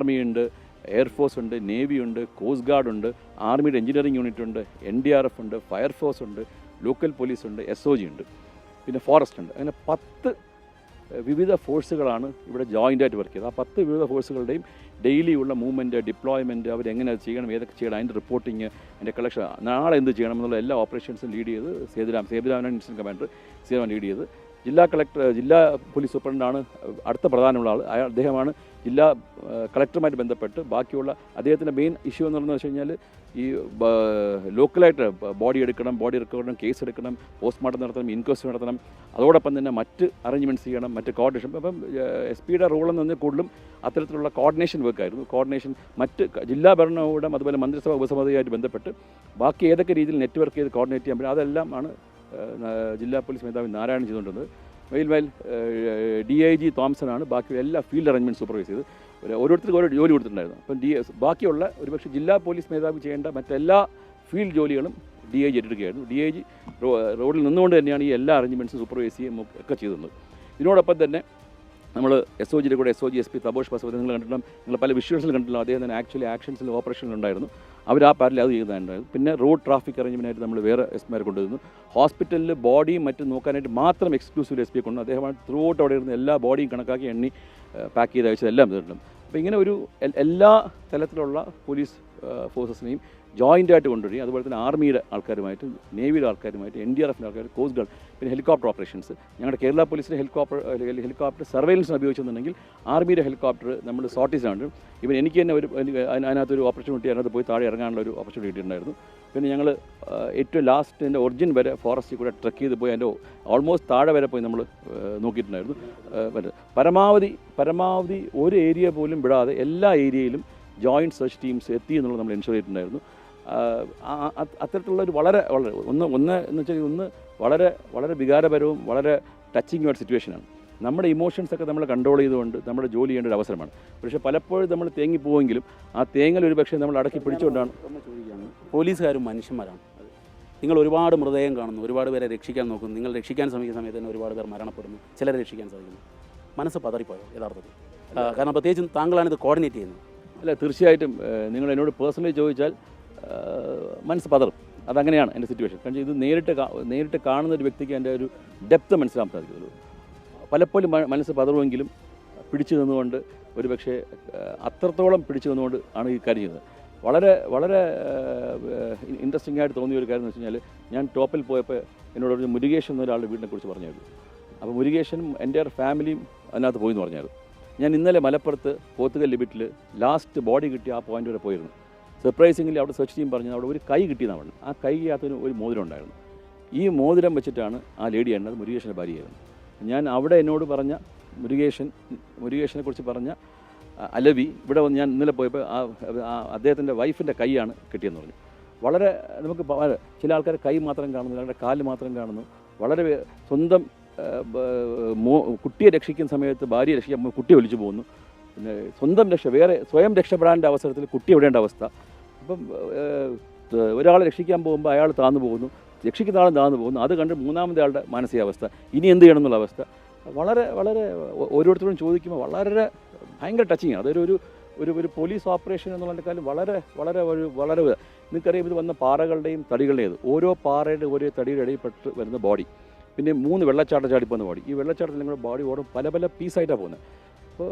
ആർമിയുണ്ട്, എയർഫോഴ്സ് ഉണ്ട്, നേവി ഉണ്ട്, കോസ്റ്റ് ഗാർഡ് ഉണ്ട്, ആർമിയുടെ എഞ്ചിനീയറിംഗ് യൂണിറ്റ് ഉണ്ട്, NDRF ഉണ്ട്, ഫയർഫോഴ്സ് ഉണ്ട്, ലോക്കൽ പോലീസ് ഉണ്ട്, SOG ഉണ്ട്, പിന്നെ ഫോറസ്റ്റ് ഉണ്ട്. അങ്ങനെ 10 വിവിധ ഫോഴ്സുകളാണ് ഇവിടെ ജോയിൻ്റായിട്ട് വർക്ക് ചെയ്തത്. ആ 10 വിവിധ ഫോഴ്സുകളുടെയും ഡെയിലി ഉള്ള മൂവ്മെൻറ്റ്, ഡിപ്ലോയ്മെൻറ്റ്, അവരെങ്ങനെ അത് ചെയ്യണം, ഏതൊക്കെ ചെയ്യണം, അതിൻ്റെ റിപ്പോർട്ടിങ്, അതിൻ്റെ കളക്ഷൻ, നാളെ എന്ത് ചെയ്യണം എന്നുള്ള എല്ലാ ഓപ്പറേഷൻസും ലീഡ് ചെയ്ത് സേതുരാമനാണ് ഇൻസിഡൻറ്റ് കമാൻഡർ. സേതുരാമൻ ലീഡ് ചെയ്ത് ജില്ലാ പോലീസ് സൂപ്രണ്ടാണ് അടുത്ത പ്രധാനമുള്ള ആൾ. അദ്ദേഹമാണ് ജില്ലാ കളക്ടറുമായിട്ട് ബന്ധപ്പെട്ട് ബാക്കിയുള്ള അദ്ദേഹത്തിൻ്റെ മെയിൻ ഇഷ്യൂ എന്ന് പറഞ്ഞു വെച്ച് കഴിഞ്ഞാൽ ഈ ലോക്കലായിട്ട് ബോഡി എടുക്കണം, ബോഡി റിക്കവർ കേസ് എടുക്കണം, പോസ്റ്റ്മോർട്ടം നടത്തണം, ഇൻക്വസ്റ്റ് നടത്തണം, അതോടൊപ്പം തന്നെ മറ്റ് അറേഞ്ച്മെൻറ്റ്സ് ചെയ്യണം, മറ്റ് കോർഡിനേഷൻ. അപ്പം SP-യുടെ റോളെന്ന് പറഞ്ഞാൽ കൂടുതലും അത്തരത്തിലുള്ള കോർഡിനേഷൻ വർക്കായിരുന്നു. കോർഡിനേഷൻ മറ്റ് ജില്ലാ ഭരണകൂടം അതുപോലെ മന്ത്രിസഭ ഉപസമിതിയായിട്ട് ബന്ധപ്പെട്ട് ബാക്കി ഏതൊക്കെ രീതിയിൽ നെറ്റ്വർക്ക് ചെയ്ത് കോർഡിനേറ്റ് ചെയ്യാൻ പറ്റും അതെല്ലാം ആണ് ജില്ലാ പോലീസ് മേധാവി നാരായണൻ ചെയ്തുകൊണ്ടിരുന്നത്. മെയിൽമേൽ DIG തോംസനാണ് ബാക്കി എല്ലാ ഫീൽഡ് അറേഞ്ച്മെൻറ്റ് സൂപ്പർവൈസ് ചെയ്ത് ഓരോരുത്തർക്കും ഓരോ ജോലി കൊടുത്തിട്ടുണ്ടായിരുന്നു. അപ്പം ബാക്കിയുള്ള ഒരുപക്ഷെ ജില്ലാ പോലീസ് മേധാവി ചെയ്യേണ്ട മറ്റെല്ലാ ഫീൽഡ് ജോലികളും DIG ഏറ്റെടുക്കുകയായിരുന്നു. DIG റോഡിൽ നിന്നുകൊണ്ട് തന്നെയാണ് ഈ എല്ലാ അറേഞ്ച്മെൻറ്റ്സും സൂപ്പർവൈസ് ചെയ്യുകയും ഒക്കെ ചെയ്തിരുന്നത്. ഇതിനോടൊപ്പം തന്നെ നമ്മൾ SOGയുടെ കൂടെ SOG SP തബോഷ് ബസവതി നിങ്ങൾ കണ്ടിട്ടുണ്ടാകും, നിങ്ങൾ പല വിഷ്വൽസിൽ കണ്ടിട്ടുണ്ടാകും. അദ്ദേഹം തന്നെ ആക്ച്വലി ആക്ഷൻസിലും ഓപ്പറേഷനിലുണ്ടായിരുന്നു. അവർ ആ പാരലിൽ അത് ചെയ്യുന്നുണ്ടായിരുന്നു. പിന്നെ റോഡ് ട്രാഫിക് അറേഞ്ച്മെൻറ്റായിട്ട് നമ്മൾ വേറെ SP-മാരെ കൊണ്ടുവരുന്നു. ഹോസ്പിറ്റലിൽ ബോഡിയും മറ്റും നോക്കാനായിട്ട് മാത്രം എക്സ്ക്ലൂസീവ് SP കൊണ്ടു. അദ്ദേഹമാണ് ത്രൂ ഔട്ട് അവിടെ ഇരുന്ന് എല്ലാ ബോഡിയും കണക്കാക്കി എണ്ണി പാക്ക് ചെയ്ത് അയച്ചതെല്ലാം ചെയ്തിട്ടുണ്ട്. അപ്പോൾ ഇങ്ങനെ ഒരു എല്ലാ തലത്തിലുള്ള പോലീസ് ഫോഴ്സസിനെയും ജോയിൻ്റായിട്ട് കൊണ്ടുവരികയും അതുപോലെ തന്നെ ആർമിയുടെ ആൾക്കാരുമായിട്ട്, നേവിയുടെ ആൾക്കാരുമായിട്ട്, NDRF ആൾക്കാർ, കോസ്റ്റ് ഗാർഡ്, പിന്നെ ഹെലികോപ്റ്റർ ഓപ്പറേഷൻസ്. ഞങ്ങളുടെ കേരള പോലീസിൻ്റെ ഹെലികോപ്റ്റർ സർവൈലൻസിന് ഉപയോഗിച്ചെന്നുണ്ടെങ്കിൽ ആർമിയുടെ ഹെലികോപ്റ്റർ നമ്മൾ സോർട്ടീസാണ്. ഇവൻ എനിക്ക് തന്നെ അതിനകത്തൊരു ഓപ്പർച്യൂണിറ്റി അതിനകത്ത് പോയി താഴെ ഇറങ്ങാനുള്ള ഒരു ഓപ്പർച്യൂണിറ്റി കിട്ടിയിട്ടുണ്ടായിരുന്നു. പിന്നെ ഞങ്ങൾ ഏറ്റവും ലാസ്റ്റിൻ്റെ ഒറിജിൻ വരെ ഫോറസ്റ്റിൽ കൂടെ ട്രക്ക് ചെയ്ത് പോയി അതിൻ്റെ ഓൾമോസ്റ്റ് താഴെ വരെ പോയി നമ്മൾ നോക്കിയിട്ടുണ്ടായിരുന്നു. പരമാവധി ഒരു ഏരിയ പോലും വിടാതെ എല്ലാ ഏരിയയിലും ജോയിൻറ്റ് സെർച്ച് ടീംസ് എത്തി എന്നുള്ളത് നമ്മൾ എൻഷുർ ചെയ്തിട്ടുണ്ടായിരുന്നു. അത്തരത്തിലുള്ള ഒരു വളരെ എന്ന് വെച്ചാൽ വളരെ വികാരപരവും വളരെ ടച്ചിങ്ങുമായിട്ട് സിറ്റുവേഷനാണ്. നമ്മുടെ ഇമോഷൻസൊക്കെ നമ്മൾ കൺട്രോൾ ചെയ്തുകൊണ്ട് നമ്മുടെ ജോലി ചെയ്യേണ്ട ഒരു അവസരമാണ്. പക്ഷേ പലപ്പോഴും നമ്മൾ തേങ്ങിപ്പോവെങ്കിലും ആ തേങ്ങൽ ഒരു പക്ഷേ നമ്മൾ അടക്കി പിടിച്ചുകൊണ്ടാണ്. പോലീസുകാരും മനുഷ്യന്മാരാണ്. നിങ്ങൾ ഒരുപാട് മൃതദേഹം കാണുന്നു, ഒരുപാട് പേരെ രക്ഷിക്കാൻ നോക്കുന്നു. നിങ്ങൾ രക്ഷിക്കാൻ ശ്രമിക്കുന്ന സമയത്ത് തന്നെ ഒരുപാട് പേർ മരണപ്പെടുന്നു, ചിലരെ രക്ഷിക്കാൻ സാധിക്കുന്നു. മനസ്സ് പതറിപ്പോയോ യഥാർത്ഥത്തിൽ? കാരണം പ്രത്യേകിച്ചും താങ്കളാണിത് കോർഡിനേറ്റ് ചെയ്യുന്നത്. അല്ല, തീർച്ചയായിട്ടും നിങ്ങൾ എന്നോട് പേഴ്സണലി ചോദിച്ചാൽ മനസ്സ് പതറും. അതങ്ങനെയാണ് എൻ്റെ സിറ്റുവേഷൻ. കാരണം ഇത് നേരിട്ട് കാണുന്ന ഒരു വ്യക്തിക്ക് എൻ്റെ ഒരു ഡെപ്ത് മനസ്സിലാക്കാൻ സാധിക്കുള്ളൂ. പലപ്പോഴും മനസ്സ് പതറുമെങ്കിലും പിടിച്ചു നിന്നുകൊണ്ട് ഒരു പക്ഷേ അത്രത്തോളം പിടിച്ചു നിന്നുകൊണ്ട് ആണ് ഈ കാര്യം ചെയ്തത്. വളരെ ഇൻട്രസ്റ്റിംഗ് ആയിട്ട് തോന്നിയ ഒരു കാര്യം എന്ന് വെച്ച് കഴിഞ്ഞാൽ, ഞാൻ ടോപ്പിൽ പോയപ്പോൾ എന്നോട് മുരുകേഷ് എന്നൊരാളുടെ വീടിനെക്കുറിച്ച് പറഞ്ഞായിരുന്നു. അപ്പോൾ മുരുകേഷനും എൻ്റെ ഫാമിലിയും അതിനകത്ത് പോയി എന്ന് പറഞ്ഞായിരുന്നു. ഞാൻ ഇന്നലെ മലപ്പുറത്ത് പോത്തുകൽ ലിമിറ്റിൽ ലാസ്റ്റ് ബോഡി കിട്ടിയ ആ പോയിന്റ് വരെ പോയിരുന്നു. സർപ്രൈസിംഗ്ലി അവിടെ സെർച്ച് ടീം പറഞ്ഞത് അവിടെ ഒരു കൈ കിട്ടിയെന്നാണ് പറഞ്ഞത്. ആ കൈക്കകത്തൊരു ഒരു മോതിരം ഉണ്ടായിരുന്നു. ഈ മോതിരം വെച്ചിട്ടാണ് ആ ലേഡി എണ്ണത് മുരുകേഷൻ്റെ ഭാര്യയായിരുന്നു. ഞാൻ അവിടെ എന്നോട് പറഞ്ഞ മുരുകേഷനെ കുറിച്ച് പറഞ്ഞ അലവി ഇവിടെ വന്ന് ഞാൻ ഇന്നലെ പോയപ്പോൾ അദ്ദേഹത്തിൻ്റെ വൈഫിൻ്റെ കൈയാണ് കിട്ടിയെന്ന് പറഞ്ഞു. വളരെ നമുക്ക് ചില ആൾക്കാർ കൈ മാത്രം കാണുന്നു, ചിലരുടെ കാല് മാത്രം കാണുന്നു. വളരെ സ്വന്തം കുട്ടിയെ രക്ഷിക്കുന്ന സമയത്ത് ഭാര്യയെ രക്ഷിക്കാൻ കുട്ടി ഒലിച്ചു പോകുന്നു. പിന്നെ സ്വയം രക്ഷപ്പെടാൻ്റെ അവസരത്തിൽ കുട്ടി വിടേണ്ട അവസ്ഥ. അപ്പം ഒരാളെ രക്ഷിക്കാൻ പോകുമ്പോൾ അയാൾ താന്നു പോകുന്നു, രക്ഷിക്കുന്ന ആളും താന്നു പോകുന്നു. അത് കണ്ട് മൂന്നാമത്തെ ആളുടെ മാനസികാവസ്ഥ, ഇനി എന്ത് ചെയ്യണം എന്നുള്ള അവസ്ഥ വളരെ ഓരോരുത്തരോടും ചോദിക്കുമ്പോൾ ഭയങ്കര ടച്ചിങ് ആണ്. അതൊരു പോലീസ് ഓപ്പറേഷൻ എന്നുള്ളതിനേക്കാളും വളരെ നിങ്ങൾക്കറിയാം, ഇത് വന്ന പാറകളുടെയും തടികളുടേത്, ഓരോ പാറയുടെ ഓരോ തടിയുടെ ഇടയിൽപ്പെട്ട് വരുന്ന ബോഡി, പിന്നെ 3 വെള്ളച്ചാട്ടം ചാടിപ്പോകുന്ന ബോഡി. ഈ വെള്ളച്ചാട്ടത്തിൽ നിങ്ങളുടെ ബോഡി ഓടും പല പീസായിട്ടാണ് പോകുന്നത്. അപ്പോൾ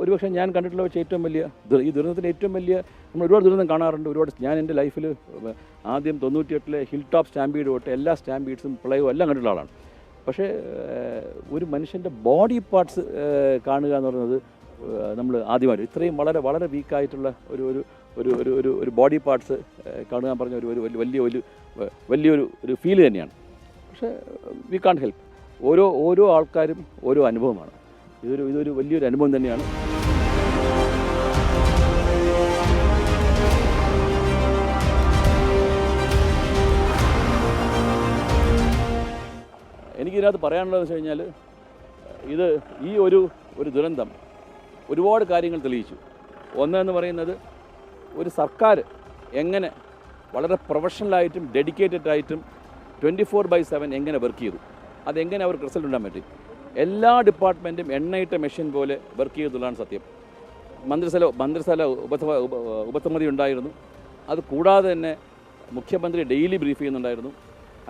ഒരുപക്ഷെ ഞാൻ കണ്ടിട്ടുള്ള വെച്ച് ഏറ്റവും വലിയ ഈ ദുരന്തത്തിന് ഏറ്റവും വലിയ നമ്മൾ ഒരുപാട് ദുരന്തം കാണാറുണ്ട്. ഞാൻ എൻ്റെ ലൈഫിൽ ആദ്യം 98 ഹിൽ ടോപ്പ് സ്റ്റാമ്പീഡ് തൊട്ട് എല്ലാ സ്റ്റാമ്പീഡ്സും പ്രളയവും എല്ലാം കണ്ടിട്ടുള്ള ആളാണ്. പക്ഷേ ഒരു മനുഷ്യൻ്റെ ബോഡി പാർട്സ് കാണുക എന്ന് പറയുന്നത് നമ്മൾ ആദ്യമായിട്ട് ഇത്രയും വളരെ വീക്കായിട്ടുള്ള ഒരു ബോഡി പാർട്സ് കാണുക പറഞ്ഞ വലിയൊരു ഫീല് തന്നെയാണ്. പക്ഷേ വി കാൺട്ട് ഹെൽപ്പ്. ഓരോ ആൾക്കാരും ഓരോ അനുഭവമാണ്. ഇതൊരു വലിയൊരു അനുഭവം തന്നെയാണ്. എനിക്കിതിനകത്ത് പറയാനുള്ളതെന്ന് വെച്ച് കഴിഞ്ഞാൽ, ഈ ഒരു ദുരന്തം ഒരുപാട് കാര്യങ്ങൾ തെളിയിച്ചു. ഒന്നെന്ന് പറയുന്നത്, ഒരു സർക്കാർ എങ്ങനെ വളരെ പ്രൊഫഷണലായിട്ടും ഡെഡിക്കേറ്റഡ് ആയിട്ടും 24/7 എങ്ങനെ വർക്ക് ചെയ്തു, അതെങ്ങനെ അവർക്ക് റിസൾട്ട് ഉണ്ടാകാൻ പറ്റി. എല്ലാ ഡിപ്പാർട്ട്മെൻറ്റും എണ്ണയിട്ട മെഷീൻ പോലെ വർക്ക് ചെയ്തുള്ളതാണ് സത്യം. മന്ത്രിസല ഉപസമിതി ഉണ്ടായിരുന്നു. അത് കൂടാതെ തന്നെ മുഖ്യമന്ത്രി ഡെയിലി ബ്രീഫ് ചെയ്യുന്നുണ്ടായിരുന്നു.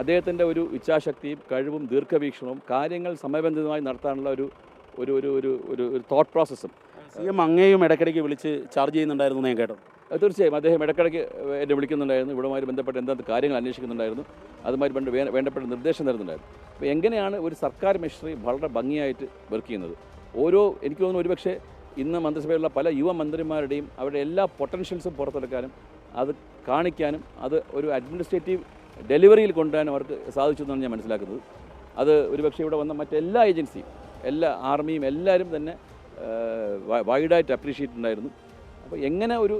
അദ്ദേഹത്തിൻ്റെ ഒരു ഇച്ഛാശക്തിയും കഴിവും ദീർഘവീക്ഷണവും കാര്യങ്ങൾ സമയബന്ധിതമായി നടത്താനുള്ള ഒരു തോട്ട് പ്രോസസ്സും. CM അങ്ങേയും ഇടയ്ക്കിടയ്ക്ക് വിളിച്ച് ചാർജ് ചെയ്യുന്നുണ്ടായിരുന്നു ഞാൻ കേട്ടത്. തീർച്ചയായും അദ്ദേഹം ഇടയ്ക്കിടയ്ക്ക് എന്നെ വിളിക്കുന്നുണ്ടായിരുന്നു, ഇവിടുമായി ബന്ധപ്പെട്ട് എന്തെങ്കിലും കാര്യങ്ങൾ അന്വേഷിക്കുന്നുണ്ടായിരുന്നു, അതുമായി വേണ്ടപ്പെട്ട നിർദ്ദേശം തരുന്നുണ്ടായിരുന്നു. അപ്പോൾ എങ്ങനെയാണ് ഒരു സർക്കാർ മെഷീനറി വളരെ ഭംഗിയായിട്ട് വർക്ക് ചെയ്യുന്നത്? എനിക്ക് തോന്നുന്നു ഒരുപക്ഷെ ഇന്ന് മന്ത്രിസഭയിലുള്ള പല യുവ മന്ത്രിമാരുടെയും അവരുടെ എല്ലാ പൊട്ടൻഷ്യൽസും പുറത്തെടുക്കാനും അത് കാണിക്കാനും അത് ഒരു അഡ്മിനിസ്ട്രേറ്റീവ് ഡെലിവറിയിൽ കൊണ്ടുവരാനും അവർക്ക് സാധിച്ചു എന്നാണ് ഞാൻ മനസ്സിലാക്കുന്നത്. അത് ഒരുപക്ഷെ ഇവിടെ വന്ന മറ്റെല്ലാ ഏജൻസിയും, എല്ലാ ആർമിയും എല്ലാവരും തന്നെ വൈഡായിട്ട് അപ്രീഷിയേറ്റ് ഉണ്ടായിരുന്നു. അപ്പോൾ എങ്ങനെ ഒരു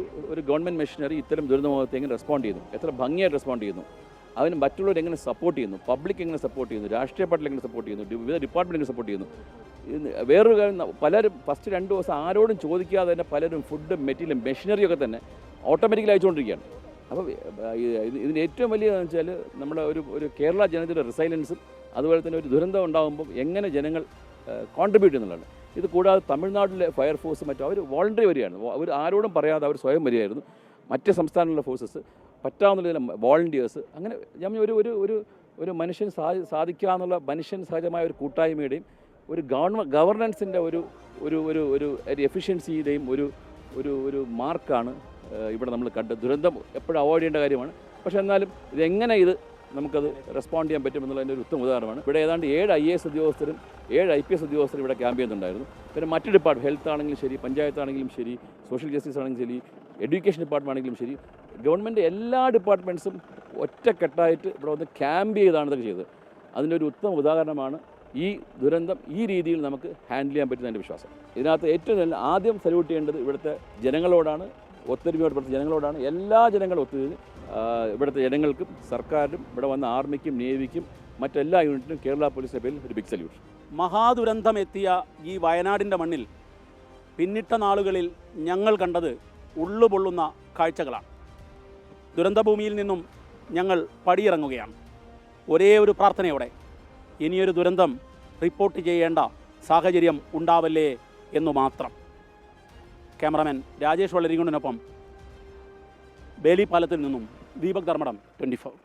ഗവൺമെൻറ് മെഷീനറി ഇത്തരം ദുരന്തമുഖത്തെ എങ്ങനെ റെസ്പോണ്ട് ചെയ്യുന്നു, എത്ര ഭംഗിയായിട്ട് റെസ്പോണ്ട് ചെയ്യുന്നു, അതിന് മറ്റുള്ളവർ എങ്ങനെ സപ്പോർട്ട് ചെയ്യുന്നു, പബ്ലിക് എങ്ങനെ സപ്പോർട്ട് ചെയ്യുന്നു, രാഷ്ട്രീയ പാർട്ടികൾ എങ്ങനെ സപ്പോർട്ട് ചെയ്യുന്നു, വിവിധ ഡിപ്പാർട്ട്മെൻറ്റ് എങ്ങനെ സപ്പോർട്ട് ചെയ്യുന്നു. വേറൊരു കാര്യം, പലരും ഫസ്റ്റ് 2 ദിവസം ആരോടും ചോദിക്കാതെ തന്നെ പലരും ഫുഡും മെറ്റീരിയലും മെഷീനറിയൊക്കെ തന്നെ ഓട്ടോമാറ്റിക്കലി അയച്ചുകൊണ്ടിരിക്കുകയാണ്. അപ്പോൾ ഇതിൻ്റെ ഏറ്റവും വലിയതെന്ന് വെച്ചാൽ നമ്മുടെ ഒരു കേരള ജനതയുടെ റിസൈലൻസും അതുപോലെ തന്നെ ഒരു ദുരന്തം ഉണ്ടാകുമ്പോൾ എങ്ങനെ ജനങ്ങൾ കോൺട്രിബ്യൂട്ട് ചെയ്യുന്നുള്ളതാണ്. ഇത് കൂടാതെ തമിഴ്നാട്ടിലെ ഫയർഫോഴ്സ് മറ്റും അവർ വോളണ്ടറി വരികയാണ്, അവർ ആരോടും പറയാതെ അവർ സ്വയം വരികയായിരുന്നു. മറ്റ് സംസ്ഥാനങ്ങളിലെ ഫോഴ്സസ് പറ്റാവുന്ന രീതിയിൽ വോളണ്ടിയേഴ്സ്, അങ്ങനെ ഞാൻ ഒരു മനുഷ്യൻ സാധിക്കാന്നുള്ള മനുഷ്യൻ സഹജമായ ഒരു കൂട്ടായ്മയുടെയും ഒരു ഗവർണൻസിൻ്റെ ഒരു എഫിഷ്യൻസിയുടെയും ഒരു മാർക്കാണ് ഇവിടെ നമ്മൾ കണ്ടത്. ദുരന്തം എപ്പോഴും അവോയ്ഡ് ചെയ്യേണ്ട കാര്യമാണ്, പക്ഷേ എന്നാലും ഇതെങ്ങനെ നമുക്കത് റെസ്പോണ്ട് ചെയ്യാൻ പറ്റുമെന്നുള്ളതിൻ്റെ ഒരു ഉത്തമ ഉദാഹരണമാണ്. ഇവിടെ ഏതാണ്ട് 7 IAS ഉദ്യോഗസ്ഥരും 7 IPS ഉദ്യോഗസ്ഥരും ഇവിടെ ക്യാമ്പ് ചെയ്യുന്നുണ്ടായിരുന്നു. പിന്നെ മറ്റ് ഡിപ്പാർട്ട്മെൻറ്റ്, ഹെൽത്ത് ആണെങ്കിലും ശരി, പഞ്ചായത്താണെങ്കിലും ശരി, സോഷ്യൽ ജസ്റ്റിസ് ആണെങ്കിലും ശരി, എഡ്യൂക്കേഷൻ ഡിപ്പാർട്ട്മെൻറ്റ് ആണെങ്കിലും ശരി, ഗവൺമെൻറ് എല്ലാ ഡിപ്പാർട്ട്മെൻറ്റ്സും ഒറ്റക്കെട്ടായിട്ട് ഇവിടെ വന്ന് ക്യാമ്പ് ചെയ്താണ് ഇതൊക്കെ ചെയ്തത്. അതിൻ്റെ ഒരു ഉത്തമ ഉദാഹരണമാണ് ഈ ദുരന്തം ഈ രീതിയിൽ നമുക്ക് ഹാൻഡിൽ ചെയ്യാൻ പറ്റുന്ന എൻ്റെ വിശ്വാസം. ഇതിനകത്ത് ഏറ്റവും നല്ല ആദ്യം സല്യൂട്ട് ചെയ്യേണ്ടത് ഇവിടുത്തെ ജനങ്ങളോടാണ്, ഒത്തൊരുമയോട് ഇവിടുത്തെ ജനങ്ങളോടാണ്. എല്ലാ ജനങ്ങളും ഒത്തുതീർന്ന് ഇവിടുത്തെ ജനങ്ങൾക്കും സർക്കാരിനും ഇവിടെ വന്ന ആർമിക്കും നേവിക്കും മറ്റെല്ലാ യൂണിറ്റിനും കേരള പോലീസിൻ്റെ പേരിൽ ഒരു ബിഗ് സല്യൂട്ട്. മഹാദുരന്തം എത്തിയ ഈ വയനാടിൻ്റെ മണ്ണിൽ പിന്നിട്ട നാളുകളിൽ ഞങ്ങൾ കണ്ടത് ഉള്ളുപൊള്ളുന്ന കാഴ്ചകളാണ്. ദുരന്തഭൂമിയിൽ നിന്നും ഞങ്ങൾ പടിയിറങ്ങുകയാണ് ഒരേ ഒരു പ്രാർത്ഥനയോടെ, ഇനിയൊരു ദുരന്തം റിപ്പോർട്ട് ചെയ്യേണ്ട സാഹചര്യം ഉണ്ടാവല്ലേ എന്നു മാത്രം. ക്യാമറാമാൻ രാജേഷ് വള്ളരികുണ്ടിനൊപ്പം ബേലി പാലത്തിൽ നിന്നും ദീപക് ധർമ്മടം, 24.